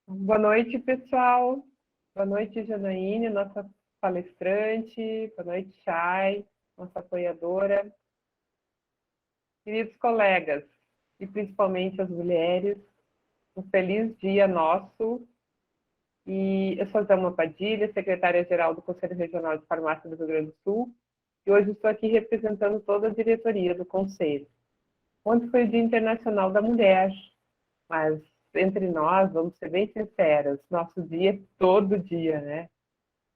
Boa noite, pessoal. Boa noite, Janaíne, nossa palestrante. Boa noite, Chay, nossa apoiadora. Queridos colegas, e principalmente as mulheres, um feliz dia nosso. E eu sou Zelma Padilha, secretária-geral do Conselho Regional de Farmácia do Rio Grande do Sul, e hoje estou aqui representando toda a diretoria do Conselho. Ontem foi o Dia Internacional da Mulher, mas entre nós, vamos ser bem sinceras, nosso dia é todo dia, né?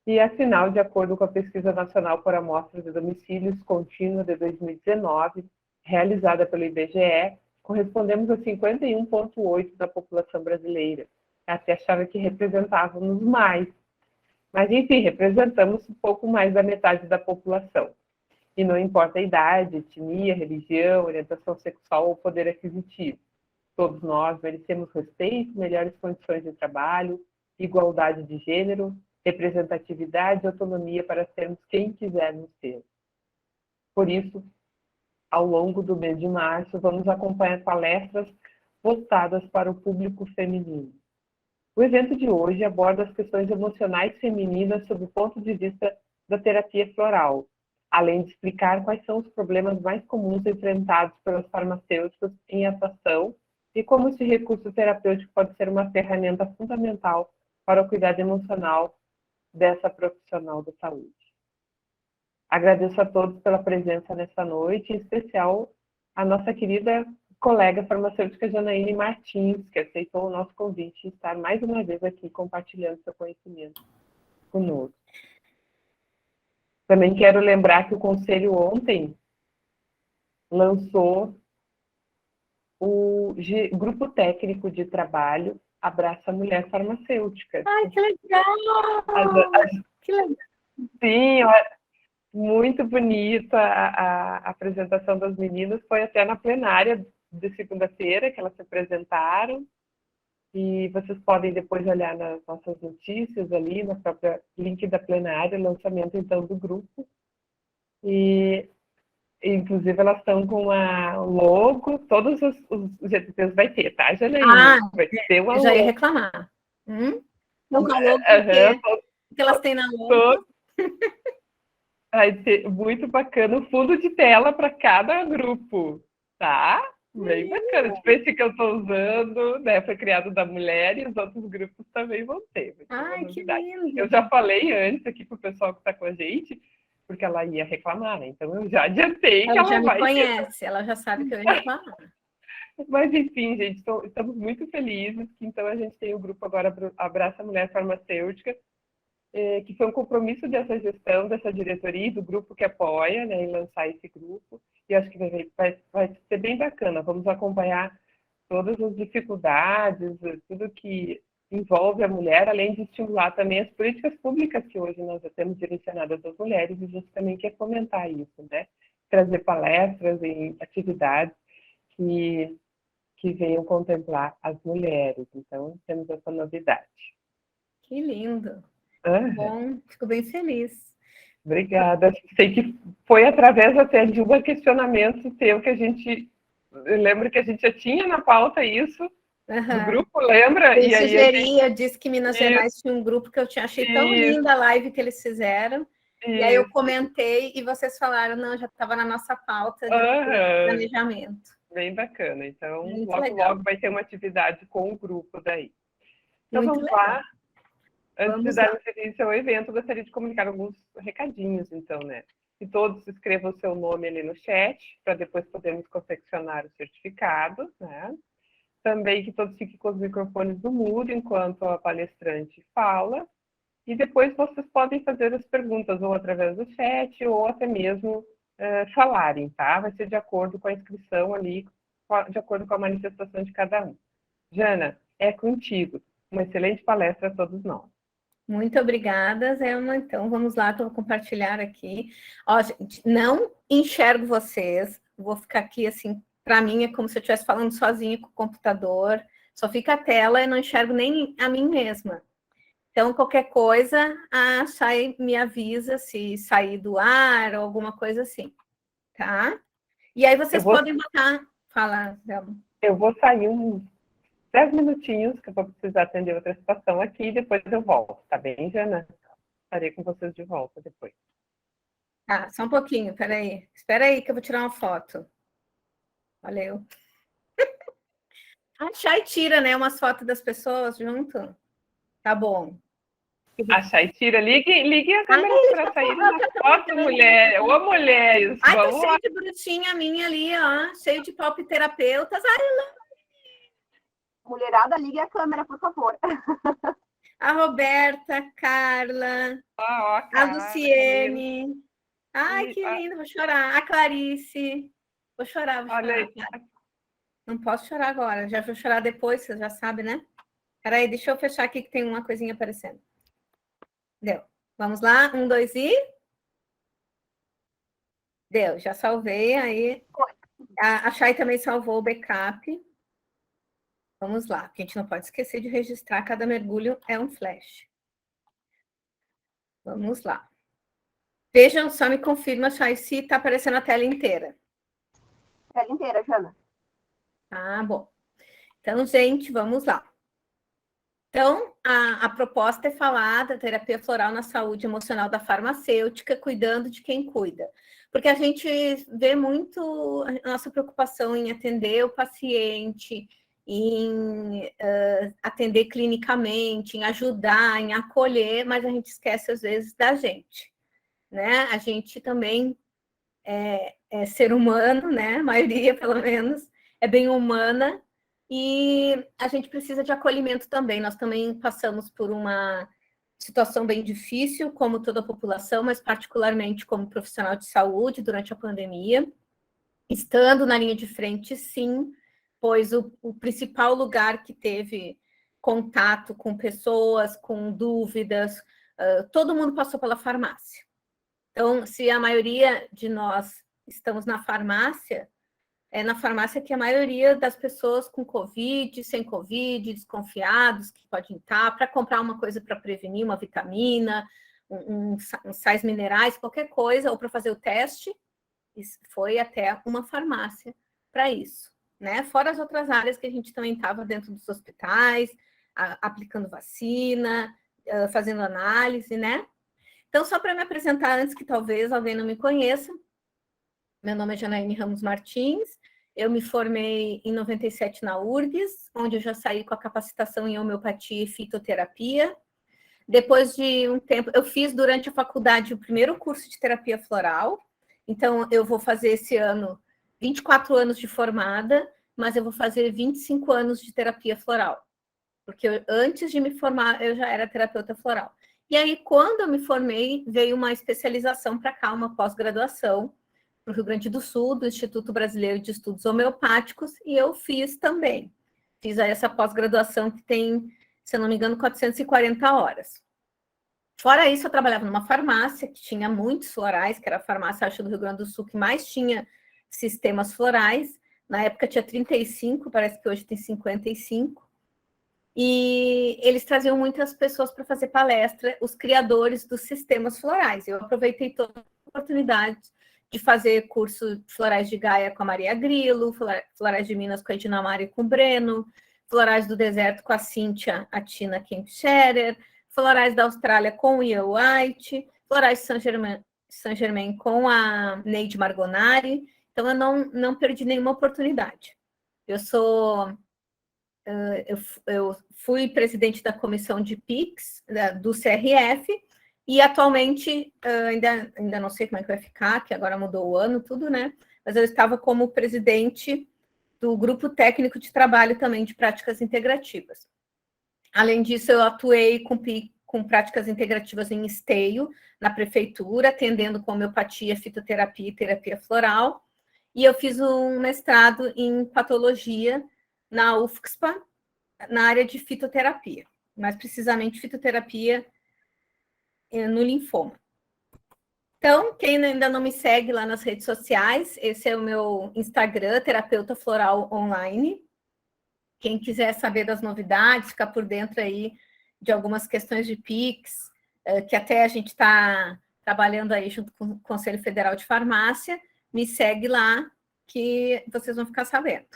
E, afinal, de acordo com a Pesquisa Nacional por Amostras de Domicílios Contínua de 2019, realizada pelo IBGE, correspondemos a 51,8% da população brasileira. Até achava que representávamos mais. Mas, enfim, representamos um pouco mais da metade da população. E não importa a idade, etnia, religião, orientação sexual ou poder aquisitivo. Todos nós merecemos respeito, melhores condições de trabalho, igualdade de gênero, representatividade e autonomia para sermos quem quisermos ser. Por isso, ao longo do mês de março, vamos acompanhar palestras voltadas para o público feminino. O evento de hoje aborda as questões emocionais femininas sob o ponto de vista da terapia floral, além de explicar quais são os problemas mais comuns enfrentados pelas farmacêuticas em atuação e como esse recurso terapêutico pode ser uma ferramenta fundamental para o cuidado emocional dessa profissional da saúde. Agradeço a todos pela presença nessa noite, em especial a nossa querida colega farmacêutica Janaíne Martins, que aceitou o nosso convite e estar mais uma vez aqui compartilhando seu conhecimento conosco. Também quero lembrar que o Conselho ontem lançou o Grupo Técnico de Trabalho Abraça Mulher Farmacêutica. Ai, que legal! Que legal! Sim, muito bonita a apresentação das meninas. Foi até na plenária de segunda-feira que elas se apresentaram. E vocês podem depois olhar nas nossas notícias ali, no próprio link da plenária, lançamento então do grupo. E inclusive, elas estão com o logo, todos os GTPs vai ter, tá, Janaína? Vai ter uma eu já ia reclamar. Não com a logo, porque elas têm na logo. Vai ter muito bacana o fundo de tela para cada grupo, tá? Bem bacana. Tipo, esse que eu estou usando, né? Foi criado da mulher e os outros grupos também vão ter. Ai, que lindo! Eu já falei antes aqui para o pessoal que está com a gente, porque ela ia reclamar, né? Então eu já adiantei que ela já vai. Me conhece, ela já sabe que eu ia reclamar. Mas enfim, gente, estamos muito felizes que então a gente tem o grupo agora Abraça Mulher Farmacêutica, que foi um compromisso dessa gestão, dessa diretoria e do grupo que apoia, né, em lançar esse grupo. E acho que vai ser bem bacana. Vamos acompanhar todas as dificuldades, tudo que envolve a mulher, além de estimular também as políticas públicas que hoje nós já temos direcionadas às mulheres, e a gente também quer fomentar isso, né? Trazer palestras e atividades que venham contemplar as mulheres. Então, temos essa novidade. Que lindo! Bom, fico bem feliz. Obrigada. Sei que foi através até de um questionamento teu que a gente... Eu lembro que a gente já tinha na pauta isso, do grupo, lembra? Eu sugeria, eu disse que Minas Gerais tinha um grupo que eu achei tão linda a live que eles fizeram. E aí eu comentei e vocês falaram, não, já estava na nossa pauta de planejamento. Bem bacana. Então, logo vai ter uma atividade com o grupo daí. Então, vamos lá. Antes de darmos início ao evento, gostaria de comunicar alguns recadinhos, então, né? Que todos escrevam o seu nome ali no chat, para depois podermos confeccionar o certificado, né? Também que todos fiquem com os microfones no mudo enquanto a palestrante fala. E depois vocês podem fazer as perguntas ou através do chat ou até mesmo falarem, tá? Vai ser de acordo com a inscrição ali, de acordo com a manifestação de cada um. Jana, é contigo. Uma excelente palestra a todos nós. Muito obrigada, Zelma. Então, vamos lá, vou compartilhar aqui. Ó, gente, não enxergo vocês. Vou ficar aqui, assim, para mim é como se eu estivesse falando sozinha com o computador. Só fica a tela e não enxergo nem a mim mesma. Então, qualquer coisa, a Chay me avisa se sair do ar ou alguma coisa assim, tá? E aí vocês podem botar... Fala, Zelma. Eu vou sair 10 minutinhos, que eu vou precisar atender outra situação aqui, e depois eu volto. Tá bem, Jana? Estarei com vocês de volta depois. Ah, só um pouquinho, peraí. Espera aí que eu vou tirar uma foto. Valeu. A Chay tira, né, umas fotos das pessoas junto. Tá bom. A tira, ligue a câmera para sair na foto, mulher. Ô, mulheres, ai, tá vamos cheio lá. de brutinha minha ali, ó. Cheio de palpiterapeutas. Ai, mulherada, ligue a câmera, por favor. a Roberta, a Carla, a Luciene. Ai, que lindo, vou chorar. A Clarice. Vou chorar, vou chorar. Não posso chorar agora, já vou chorar depois, você já sabe, né? Peraí, deixa eu fechar aqui que tem uma coisinha aparecendo. Deu. Vamos lá, 1, 2 e... Deu, já salvei aí. A Chay também salvou o backup. Vamos lá, porque a gente não pode esquecer de registrar, cada mergulho é um flash. Vamos lá. Vejam, só me confirma, Chay, se está aparecendo a tela inteira. Tela inteira, Jana. Ah, bom. Então, gente, vamos lá. Então, a proposta é falar da terapia floral na saúde emocional da farmacêutica, cuidando de quem cuida. Porque a gente vê muito a nossa preocupação em atender o paciente, em atender clinicamente, em ajudar, em acolher, mas a gente esquece, às vezes, da gente. Né? A gente também é ser humano, né? A maioria, pelo menos, é bem humana, e a gente precisa de acolhimento também. Nós também passamos por uma situação bem difícil, como toda a população, mas particularmente como profissional de saúde durante a pandemia. Estando na linha de frente, sim, pois o principal lugar que teve contato com pessoas, com dúvidas, todo mundo passou pela farmácia. Então, se a maioria de nós estamos na farmácia, é na farmácia que a maioria das pessoas com Covid, sem Covid, desconfiados que podem estar, para comprar uma coisa para prevenir, uma vitamina, sais minerais, qualquer coisa, ou para fazer o teste, foi até uma farmácia para isso, né? Fora as outras áreas que a gente também estava dentro dos hospitais, aplicando vacina, fazendo análise, né? Então, só para me apresentar antes que talvez alguém não me conheça, meu nome é Janaíne Ramos Martins, eu me formei em 97 na URGS, onde eu já saí com a capacitação em homeopatia e fitoterapia. Depois de um tempo, eu fiz durante a faculdade o primeiro curso de terapia floral, então eu vou fazer esse ano 24 anos de formada, mas eu vou fazer 25 anos de terapia floral, porque antes de me formar eu já era terapeuta floral. E aí, quando eu me formei, veio uma especialização para cá, uma pós-graduação, para o Rio Grande do Sul, do Instituto Brasileiro de Estudos Homeopáticos, e eu fiz também. Fiz aí essa pós-graduação que tem, se eu não me engano, 440 horas. Fora isso, eu trabalhava numa farmácia que tinha muitos florais, que era a farmácia, acho, do Rio Grande do Sul, que mais tinha sistemas florais. Na época tinha 35, parece que hoje tem 55. E eles traziam muitas pessoas para fazer palestra, os criadores dos sistemas florais. Eu aproveitei toda a oportunidade de fazer curso Florais de Gaia com a Maria Grilo, Florais de Minas com a Edinamara e com o Breno, Florais do Deserto com a Cíntia, a Tina Kempscherer, Florais da Austrália com o Ian White, Florais de Saint-Germain com a Neide Margonari. Então, eu não perdi nenhuma oportunidade. Eu fui presidente da comissão de PIX, do CRF, e atualmente, ainda não sei como é que vai ficar, que agora mudou o ano, tudo, né? Mas eu estava como presidente do grupo técnico de trabalho também de práticas integrativas. Além disso, eu atuei com práticas integrativas em Esteio, na prefeitura, atendendo com homeopatia, fitoterapia e terapia floral, e eu fiz um mestrado em patologia na UFSPA, na área de fitoterapia, mais precisamente fitoterapia no linfoma. Então, quem ainda não me segue lá nas redes sociais, esse é o meu Instagram, Terapeuta Floral Online. Quem quiser saber das novidades, ficar por dentro aí de algumas questões de PIX, que até a gente está trabalhando aí junto com o Conselho Federal de Farmácia, me segue lá, que vocês vão ficar sabendo.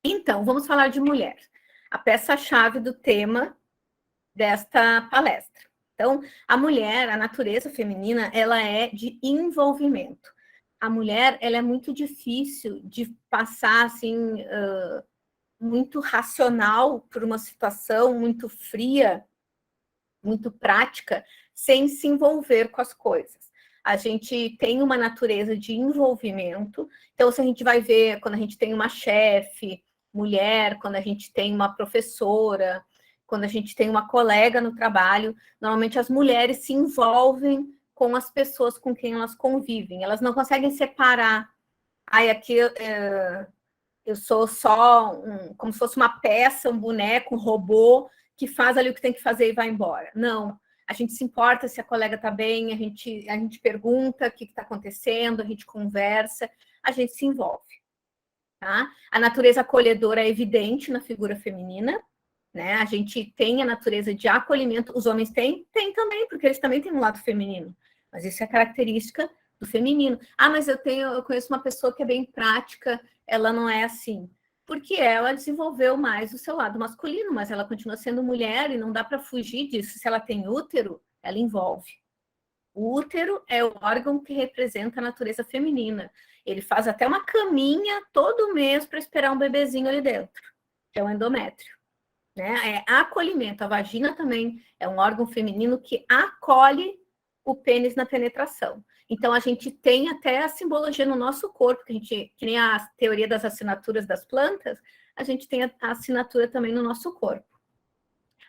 Então, vamos falar de mulher, a peça-chave do tema desta palestra. Então, a mulher, a natureza feminina, ela é de envolvimento. A mulher, ela é muito difícil de passar, assim, muito racional por uma situação muito fria, muito prática, sem se envolver com as coisas. A gente tem uma natureza de envolvimento, então se a gente vai ver quando a gente tem uma chefe, mulher, quando a gente tem uma professora, quando a gente tem uma colega no trabalho, normalmente as mulheres se envolvem com as pessoas com quem elas convivem, elas não conseguem separar, aqui eu sou só como se fosse uma peça, um boneco, um robô que faz ali o que tem que fazer e vai embora. Não, a gente se importa se a colega está bem, a gente pergunta o que está acontecendo, a gente conversa, a gente se envolve. Tá? A natureza acolhedora é evidente na figura feminina, né? A gente tem a natureza de acolhimento, os homens têm também, porque eles também têm um lado feminino, mas isso é característica do feminino. Mas eu conheço uma pessoa que é bem prática, ela não é assim, porque ela desenvolveu mais o seu lado masculino, mas ela continua sendo mulher e não dá para fugir disso. Se ela tem útero, ela envolve. O útero é o órgão que representa a natureza feminina. Ele faz até uma caminha todo mês para esperar um bebezinho ali dentro, que é o endométrio. Né? É acolhimento. A vagina também é um órgão feminino que acolhe o pênis na penetração. Então, a gente tem até a simbologia no nosso corpo, que nem a teoria das assinaturas das plantas, a gente tem a assinatura também no nosso corpo.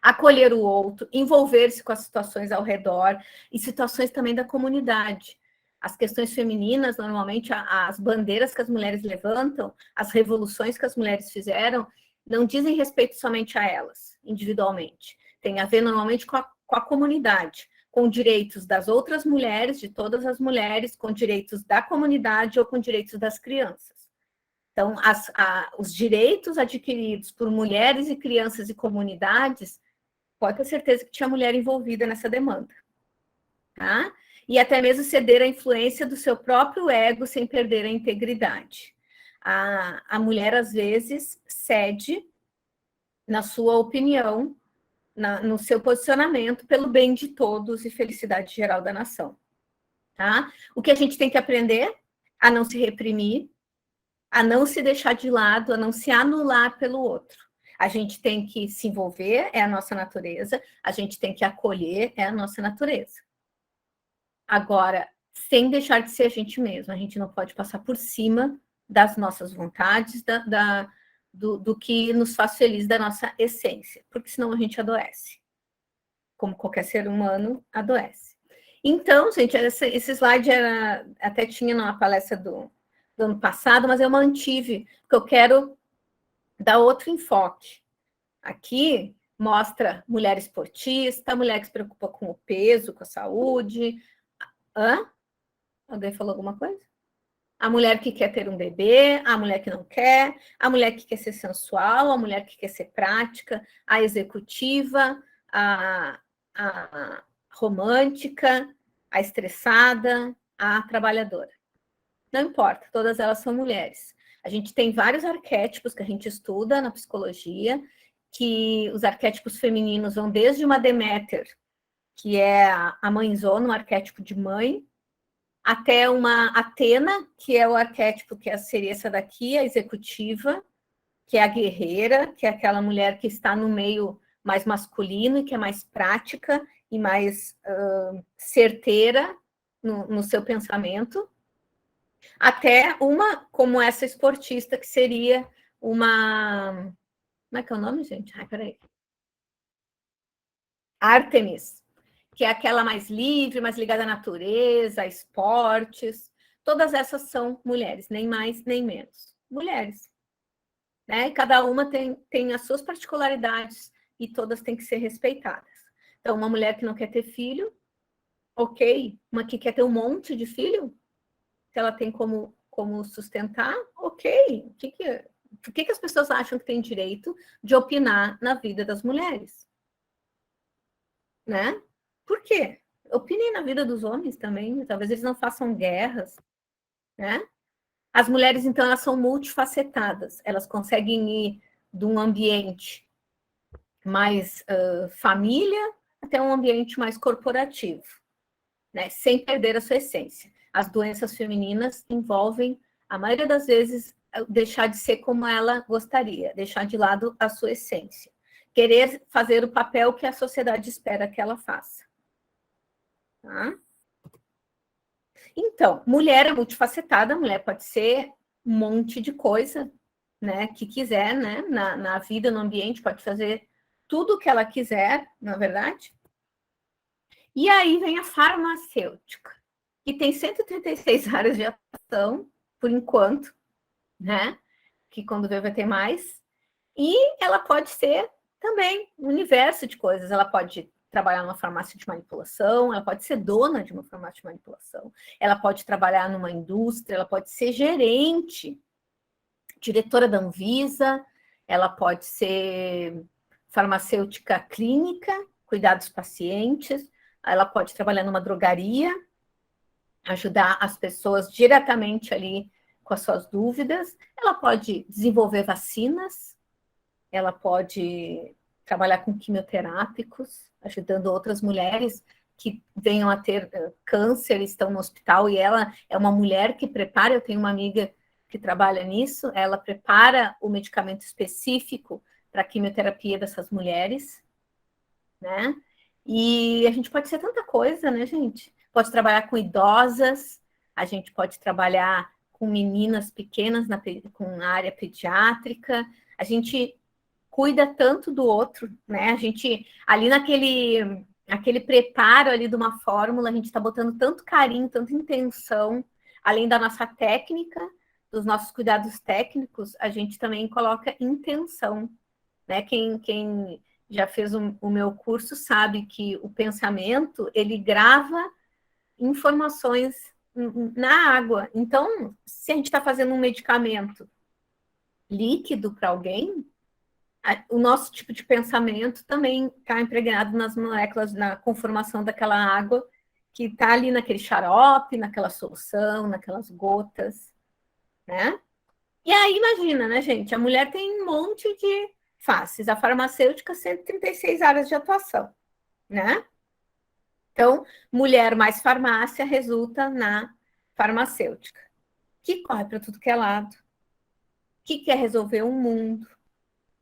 Acolher o outro, envolver-se com as situações ao redor e situações também da comunidade. As questões femininas, normalmente, as bandeiras que as mulheres levantam, as revoluções que as mulheres fizeram, não dizem respeito somente a elas, individualmente. Tem a ver, normalmente, com a comunidade, com direitos das outras mulheres, de todas as mulheres, com direitos da comunidade ou com direitos das crianças. Então, os direitos adquiridos por mulheres e crianças e comunidades, pode ter certeza que tinha mulher envolvida nessa demanda. Tá? E até mesmo ceder à influência do seu próprio ego sem perder a integridade. A mulher, às vezes, cede na sua opinião, no seu posicionamento, pelo bem de todos e felicidade geral da nação. Tá? O que a gente tem que aprender? A não se reprimir, a não se deixar de lado, a não se anular pelo outro. A gente tem que se envolver, é a nossa natureza, a gente tem que acolher, é a nossa natureza. Agora, sem deixar de ser a gente mesmo, a gente não pode passar por cima das nossas vontades, do que nos faz feliz, da nossa essência, porque senão a gente adoece. Como qualquer ser humano, adoece. Então, gente, esse slide até tinha numa palestra do ano passado, mas eu mantive, porque eu quero dar outro enfoque. Aqui mostra mulher esportista, mulher que se preocupa com o peso, com a saúde. Alguém falou alguma coisa? A mulher que quer ter um bebê, a mulher que não quer, a mulher que quer ser sensual, a mulher que quer ser prática, a executiva, a romântica, a estressada, a trabalhadora. Não importa, todas elas são mulheres. A gente tem vários arquétipos que a gente estuda na psicologia, que os arquétipos femininos vão desde uma Deméter, que é a mãezona, um arquétipo de mãe, até uma Atena, que é o arquétipo que seria essa daqui, a executiva, que é a guerreira, que é aquela mulher que está no meio mais masculino e que é mais prática e mais certeira no seu pensamento, até uma como essa esportista, que seria uma... Como é que é o nome, gente? Peraí. Ártemis, que é aquela mais livre, mais ligada à natureza, a esportes. Todas essas são mulheres, nem mais, nem menos. Mulheres. Né? E cada uma tem as suas particularidades e todas têm que ser respeitadas. Então, uma mulher que não quer ter filho, ok. Uma que quer ter um monte de filho, se ela tem como sustentar, ok. Por que as pessoas acham que têm direito de opinar na vida das mulheres? Né? Por quê? Opinem na vida dos homens também, talvez eles não façam guerras, né? As mulheres, então, elas são multifacetadas. Elas conseguem ir de um ambiente mais família até um ambiente mais corporativo, né? Sem perder a sua essência. As doenças femininas envolvem, a maioria das vezes, deixar de ser como ela gostaria, deixar de lado a sua essência. Querer fazer o papel que a sociedade espera que ela faça. Tá? Então, mulher é multifacetada, mulher pode ser um monte de coisa, né, que quiser, né, na vida, no ambiente, pode fazer tudo o que ela quiser, na verdade. E aí vem a farmacêutica, que tem 136 áreas de atuação, por enquanto, né, que quando vê vai ter mais, e ela pode ser também um universo de coisas, ela pode trabalhar numa farmácia de manipulação, ela pode ser dona de uma farmácia de manipulação, ela pode trabalhar numa indústria, ela pode ser gerente, diretora da Anvisa, ela pode ser farmacêutica clínica, cuidar dos pacientes, ela pode trabalhar numa drogaria, ajudar as pessoas diretamente ali com as suas dúvidas, ela pode desenvolver vacinas, ela pode trabalhar com quimioterápicos, ajudando outras mulheres que venham a ter câncer, estão no hospital, e ela é uma mulher que prepara, eu tenho uma amiga que trabalha nisso, ela prepara o medicamento específico para a quimioterapia dessas mulheres, né? E a gente pode ser tanta coisa, né, gente? Pode trabalhar com idosas, a gente pode trabalhar com meninas pequenas com área pediátrica, a gente cuida tanto do outro, né? A gente, ali naquele preparo ali de uma fórmula, a gente está botando tanto carinho, tanta intenção, além da nossa técnica, dos nossos cuidados técnicos, a gente também coloca intenção, né? Quem já fez o meu curso sabe que o pensamento, ele grava informações na água. Então, se a gente está fazendo um medicamento líquido para alguém, o nosso tipo de pensamento também está impregnado nas moléculas, na conformação daquela água que está ali naquele xarope, naquela solução, naquelas gotas, né? E aí, imagina, né, gente? A mulher tem um monte de faces. A farmacêutica, 136 áreas de atuação, né? Então, mulher mais farmácia resulta na farmacêutica, que corre para tudo que é lado, que quer resolver o mundo,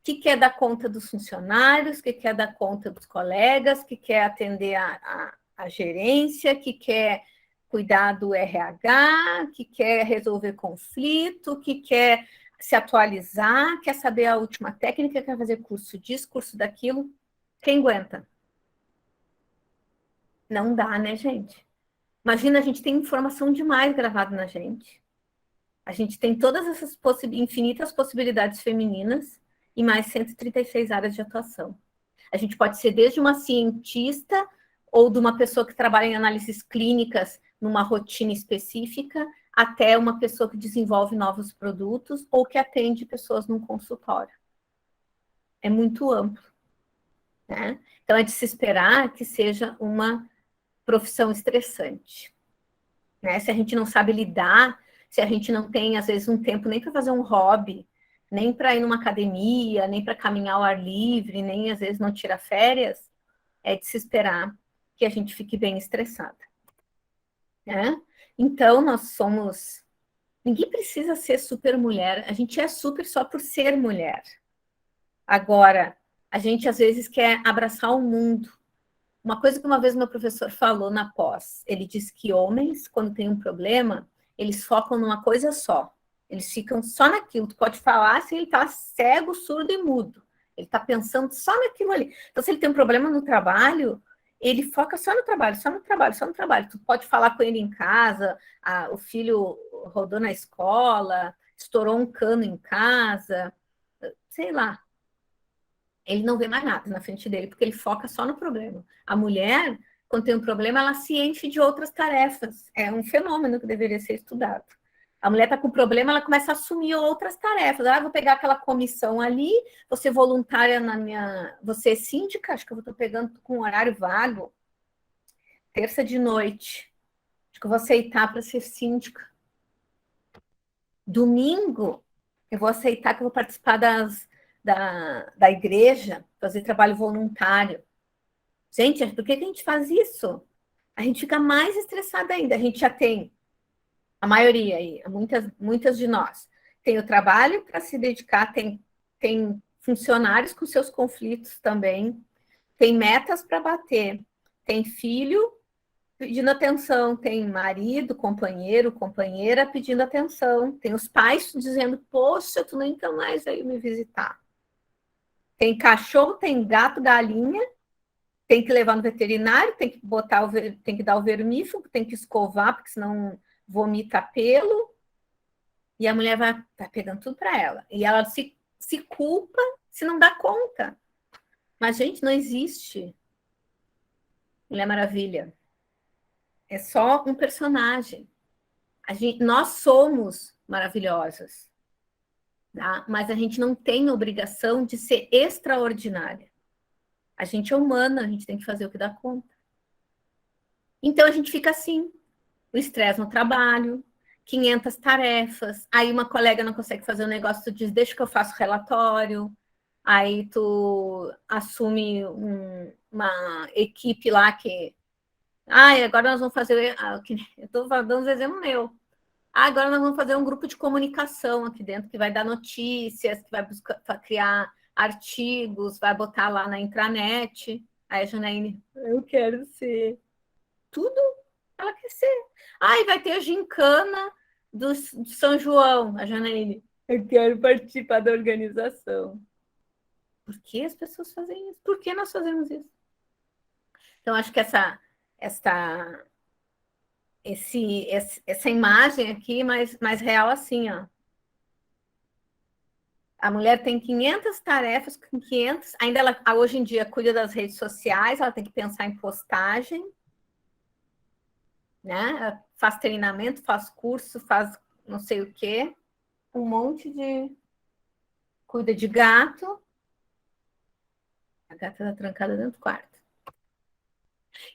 que quer dar conta dos funcionários, que quer dar conta dos colegas, que quer atender a gerência, que quer cuidar do RH, que quer resolver conflito, que quer se atualizar, quer saber a última técnica, quer fazer curso disso, curso daquilo. Quem aguenta? Não dá, né, gente? Imagina, a gente tem informação demais gravada na gente. A gente tem todas essas infinitas possibilidades femininas e mais 136 áreas de atuação. A gente pode ser desde uma cientista ou de uma pessoa que trabalha em análises clínicas numa rotina específica, até uma pessoa que desenvolve novos produtos ou que atende pessoas num consultório. É muito amplo, né? Então, é de se esperar que seja uma profissão estressante, né? Se a gente não sabe lidar, se a gente não tem, às vezes, um tempo nem para fazer um hobby, nem para ir numa academia, nem para caminhar ao ar livre, nem, às vezes, não tirar férias, é de se esperar que a gente fique bem estressada, né? Então, nós somos... Ninguém precisa ser super mulher, a gente é super só por ser mulher. Agora, a gente, às vezes, quer abraçar o mundo. Uma coisa que uma vez meu professor falou na pós, ele disse que homens, quando tem um problema, eles focam numa coisa só. Eles ficam só naquilo. Tu pode falar assim, ele está cego, surdo e mudo. Ele está pensando só naquilo ali. Então, se ele tem um problema no trabalho, ele foca só no trabalho, só no trabalho, só no trabalho. Tu pode falar com ele em casa, o filho rodou na escola, estourou um cano em casa, sei lá. Ele não vê mais nada na frente dele, porque ele foca só no problema. A mulher, quando tem um problema, ela se enche de outras tarefas. É um fenômeno que deveria ser estudado. A mulher está com problema, ela começa a assumir outras tarefas. Ah, vou pegar aquela comissão ali, vou ser voluntária na minha... Você é síndica? Acho que eu estou pegando com um horário vago. Terça de noite. Acho que eu vou aceitar para ser síndica. Domingo, eu vou aceitar que eu vou participar da igreja, fazer trabalho voluntário. Gente, por que a gente faz isso? A gente fica mais estressada ainda. A gente já tem, a maioria aí, muitas de nós, tem o trabalho para se dedicar, tem funcionários com seus conflitos também, tem metas para bater, tem filho pedindo atenção, tem marido, companheiro, companheira pedindo atenção, tem os pais dizendo, poxa, tu nunca mais veio me visitar. Tem cachorro, tem gato, galinha, tem que levar no veterinário, tem que dar o vermífugo, tem que escovar, porque senão vomita pelo, e a mulher vai pegando tudo para ela. E ela se culpa se não dá conta. Mas, gente, não existe Mulher Maravilha. É só um personagem. Nós somos maravilhosas, tá? Mas a gente não tem obrigação de ser extraordinária. A gente é humana, a gente tem que fazer o que dá conta. Então a gente fica assim, o estresse no trabalho, 500 tarefas, aí uma colega não consegue fazer um negócio, tu diz, deixa que eu faço relatório, aí tu assume uma equipe lá que... agora nós vamos fazer... Eu estou dando um exemplo meu. Agora nós vamos fazer um grupo de comunicação aqui dentro, que vai dar notícias, que vai criar artigos, vai botar lá na intranet. Aí a Janaíne, eu quero ser. Tudo ela quer ser. E vai ter a gincana do São João, a Janaíne. Eu quero participar da organização. Por que as pessoas fazem isso? Por que nós fazemos isso? Então, acho que essa imagem aqui mais real assim, ó. A mulher tem 500 tarefas, com 500... Ainda ela, hoje em dia, cuida das redes sociais, ela tem que pensar em postagem, né? Ela faz treinamento, faz curso, faz não sei o quê. Um monte de... Cuida de gato. A gata está trancada dentro do quarto.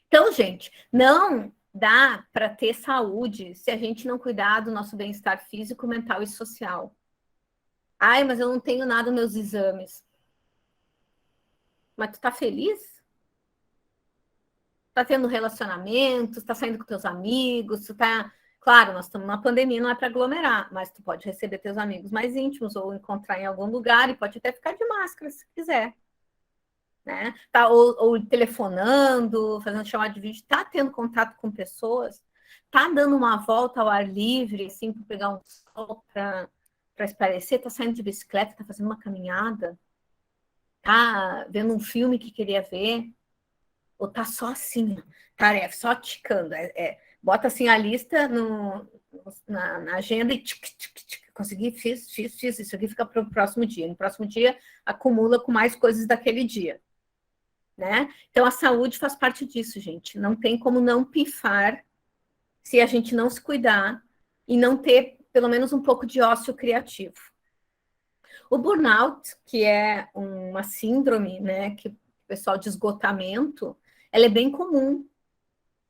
Então, gente, não dá para ter saúde se a gente não cuidar do nosso bem-estar físico, mental e social. Mas eu não tenho nada nos meus exames. Mas tu tá feliz? Tá tendo relacionamento, tá saindo com teus amigos, tu tá... Claro, nós estamos numa pandemia, não é para aglomerar, mas tu pode receber teus amigos mais íntimos ou encontrar em algum lugar e pode até ficar de máscara se quiser. Né? Tá, ou telefonando, fazendo chamada de vídeo, tá tendo contato com pessoas, tá dando uma volta ao ar livre, assim, para pegar um sol, para espairecer, tá saindo de bicicleta, tá fazendo uma caminhada, tá vendo um filme que queria ver, ou tá só assim, tarefa, só ticando, bota assim a lista na agenda e consegui, fiz, isso aqui fica para o próximo dia, no próximo dia acumula com mais coisas daquele dia. Né? Então, a saúde faz parte disso, gente. Não tem como não pifar se a gente não se cuidar e não ter, pelo menos, um pouco de ócio criativo. O burnout, que é uma síndrome, né, que o pessoal de esgotamento, ela é bem comum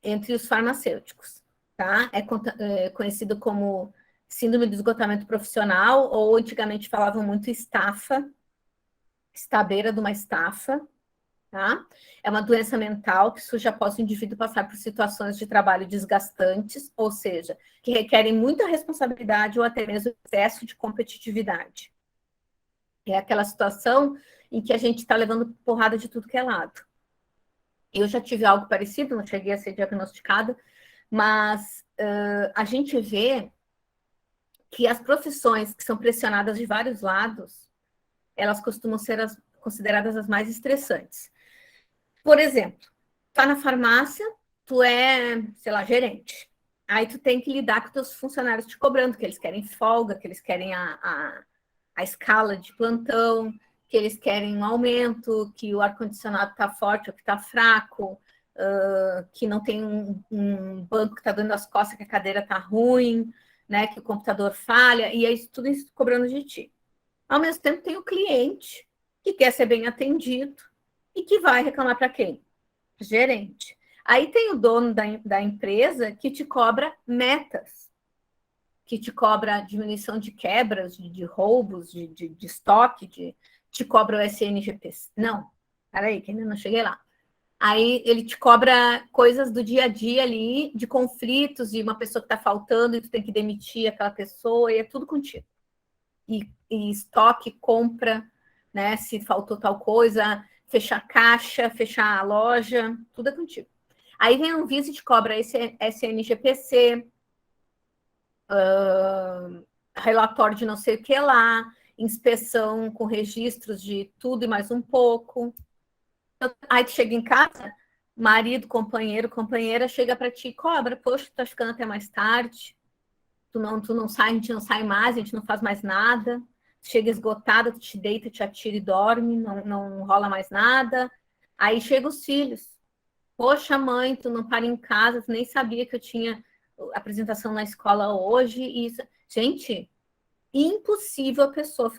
entre os farmacêuticos, tá? É conhecido como síndrome do esgotamento profissional, ou antigamente falavam muito estafa, está à beira de uma estafa. Tá? É uma doença mental que surge após o indivíduo passar por situações de trabalho desgastantes, ou seja, que requerem muita responsabilidade ou até mesmo excesso de competitividade. É aquela situação em que a gente está levando porrada de tudo que é lado. Eu já tive algo parecido, não cheguei a ser diagnosticada, mas a gente vê que as profissões que são pressionadas de vários lados, elas costumam ser consideradas as mais estressantes. Por exemplo, tá na farmácia, tu é, sei lá, gerente. Aí tu tem que lidar com teus funcionários te cobrando, que eles querem folga, que eles querem a escala de plantão, que eles querem um aumento, que o ar-condicionado tá forte ou que tá fraco, que não tem um banco que tá dando as costas, que a cadeira tá ruim, né, que o computador falha, e aí tudo isso cobrando de ti. Ao mesmo tempo tem o cliente, que quer ser bem atendido, e que vai reclamar para quem? Gerente. Aí tem o dono da empresa que te cobra metas. que te cobra diminuição de quebras, de roubos, de estoque, te cobra o SNGPC. Não, peraí, que ainda não cheguei lá. Aí ele te cobra coisas do dia a dia ali, de conflitos, de uma pessoa que está faltando e tu tem que demitir aquela pessoa, e é tudo contigo. E estoque, compra, né? Se faltou tal coisa, fechar caixa, fechar a loja, tudo é contigo. Aí vem um vice e te cobra esse SNGPC, relatório de não sei o que lá, inspeção com registros de tudo e mais um pouco. Aí tu chega em casa, marido, companheiro, companheira, chega para ti e cobra, poxa, tu tá ficando até mais tarde, tu não sai, a gente não sai mais, a gente não faz mais nada, chega esgotada, tu te deita, te atira e dorme, não rola mais nada. Aí chegam os filhos. Poxa, mãe, tu não para em casa, tu nem sabia que eu tinha apresentação na escola hoje. E isso... Gente, impossível a pessoa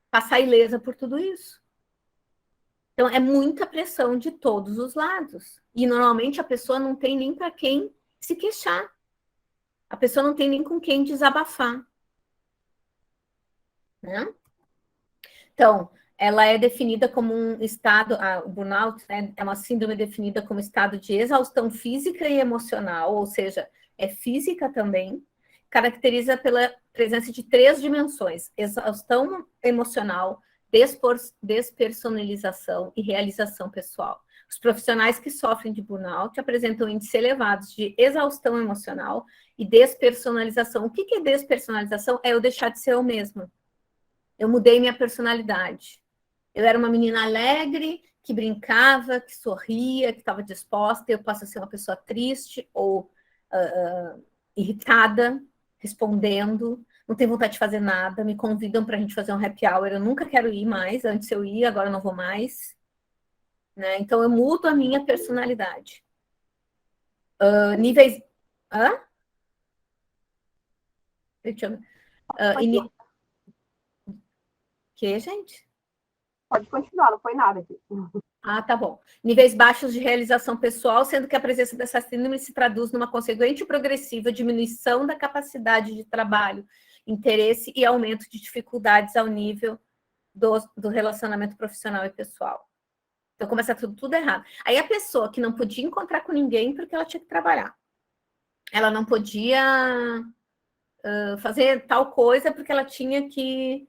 passar ilesa por tudo isso. Então, é muita pressão de todos os lados. E, normalmente, a pessoa não tem nem para quem se queixar. A pessoa não tem nem com quem desabafar. Né? Então, ela é definida como um estado, o burnout, né, é uma síndrome definida como estado de exaustão física e emocional, ou seja, é física também, caracteriza pela presença de 3 dimensões: exaustão emocional, despersonalização e realização pessoal. Os profissionais que sofrem de burnout apresentam índices elevados de exaustão emocional e despersonalização. O que é despersonalização? É eu deixar de ser eu mesma. Eu mudei minha personalidade. Eu era uma menina alegre, que brincava, que sorria, que estava disposta, e eu passo a ser uma pessoa triste ou irritada, respondendo, não tenho vontade de fazer nada, me convidam para a gente fazer um happy hour, eu nunca quero ir mais, antes eu ia, agora eu não vou mais. Né? Então eu mudo a minha personalidade. Níveis... Hã? Que, gente? Pode continuar, não foi nada aqui. Ah, tá bom. Níveis baixos de realização pessoal, sendo que a presença dessa síndrome se traduz numa consequente e progressiva diminuição da capacidade de trabalho, interesse e aumento de dificuldades ao nível do relacionamento profissional e pessoal. Então, começa tudo errado. Aí a pessoa que não podia encontrar com ninguém porque ela tinha que trabalhar. Ela não podia fazer tal coisa porque ela tinha que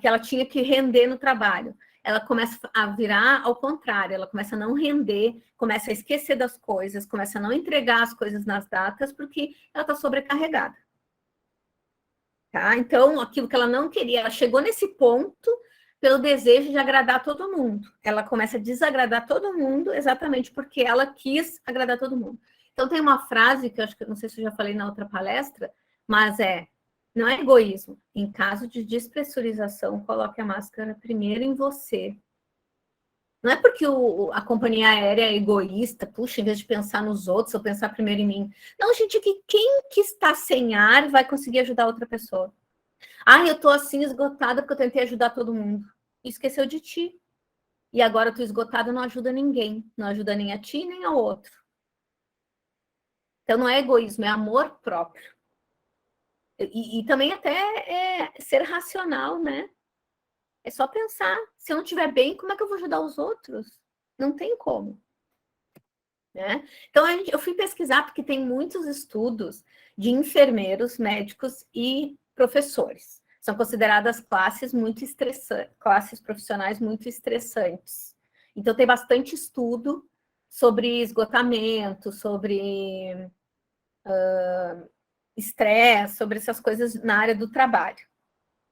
ela tinha que render no trabalho. Ela começa a virar ao contrário, ela começa a não render, começa a esquecer das coisas, começa a não entregar as coisas nas datas, porque ela está sobrecarregada. Tá? Então, aquilo que ela não queria, ela chegou nesse ponto pelo desejo de agradar todo mundo. Ela começa a desagradar todo mundo exatamente porque ela quis agradar todo mundo. Então, tem uma frase que eu acho que, não sei se eu já falei na outra palestra, mas não é egoísmo. Em caso de despressurização, coloque a máscara primeiro em você. Não é porque a companhia aérea é egoísta, puxa, em vez de pensar nos outros, eu pensar primeiro em mim. Não, gente, que quem que está sem ar vai conseguir ajudar outra pessoa. Ah, eu tô assim esgotada porque eu tentei ajudar todo mundo. E esqueceu de ti. E agora eu tô esgotada, não ajuda ninguém. Não ajuda nem a ti, nem ao outro. Então não é egoísmo, é amor próprio. E também até é ser racional, né? É só pensar, se eu não estiver bem, como é que eu vou ajudar os outros? Não tem como. Né? Então, eu fui pesquisar porque tem muitos estudos de enfermeiros, médicos e professores. São consideradas classes muito estressantes, classes profissionais muito estressantes. Então, tem bastante estudo sobre esgotamento, sobre estresse, sobre essas coisas na área do trabalho.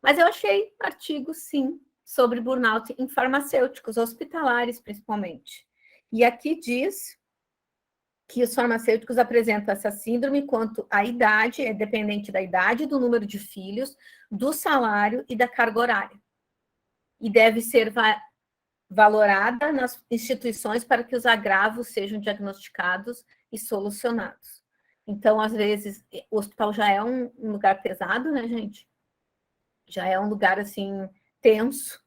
Mas eu achei artigos, sim, sobre burnout em farmacêuticos, hospitalares, principalmente. E aqui diz que os farmacêuticos apresentam essa síndrome quanto à idade, é dependente da idade, do número de filhos, do salário e da carga horária. E deve ser valorada nas instituições para que os agravos sejam diagnosticados e solucionados. Então, às vezes, o hospital já é um lugar pesado, né, gente? Já é um lugar, assim, tenso,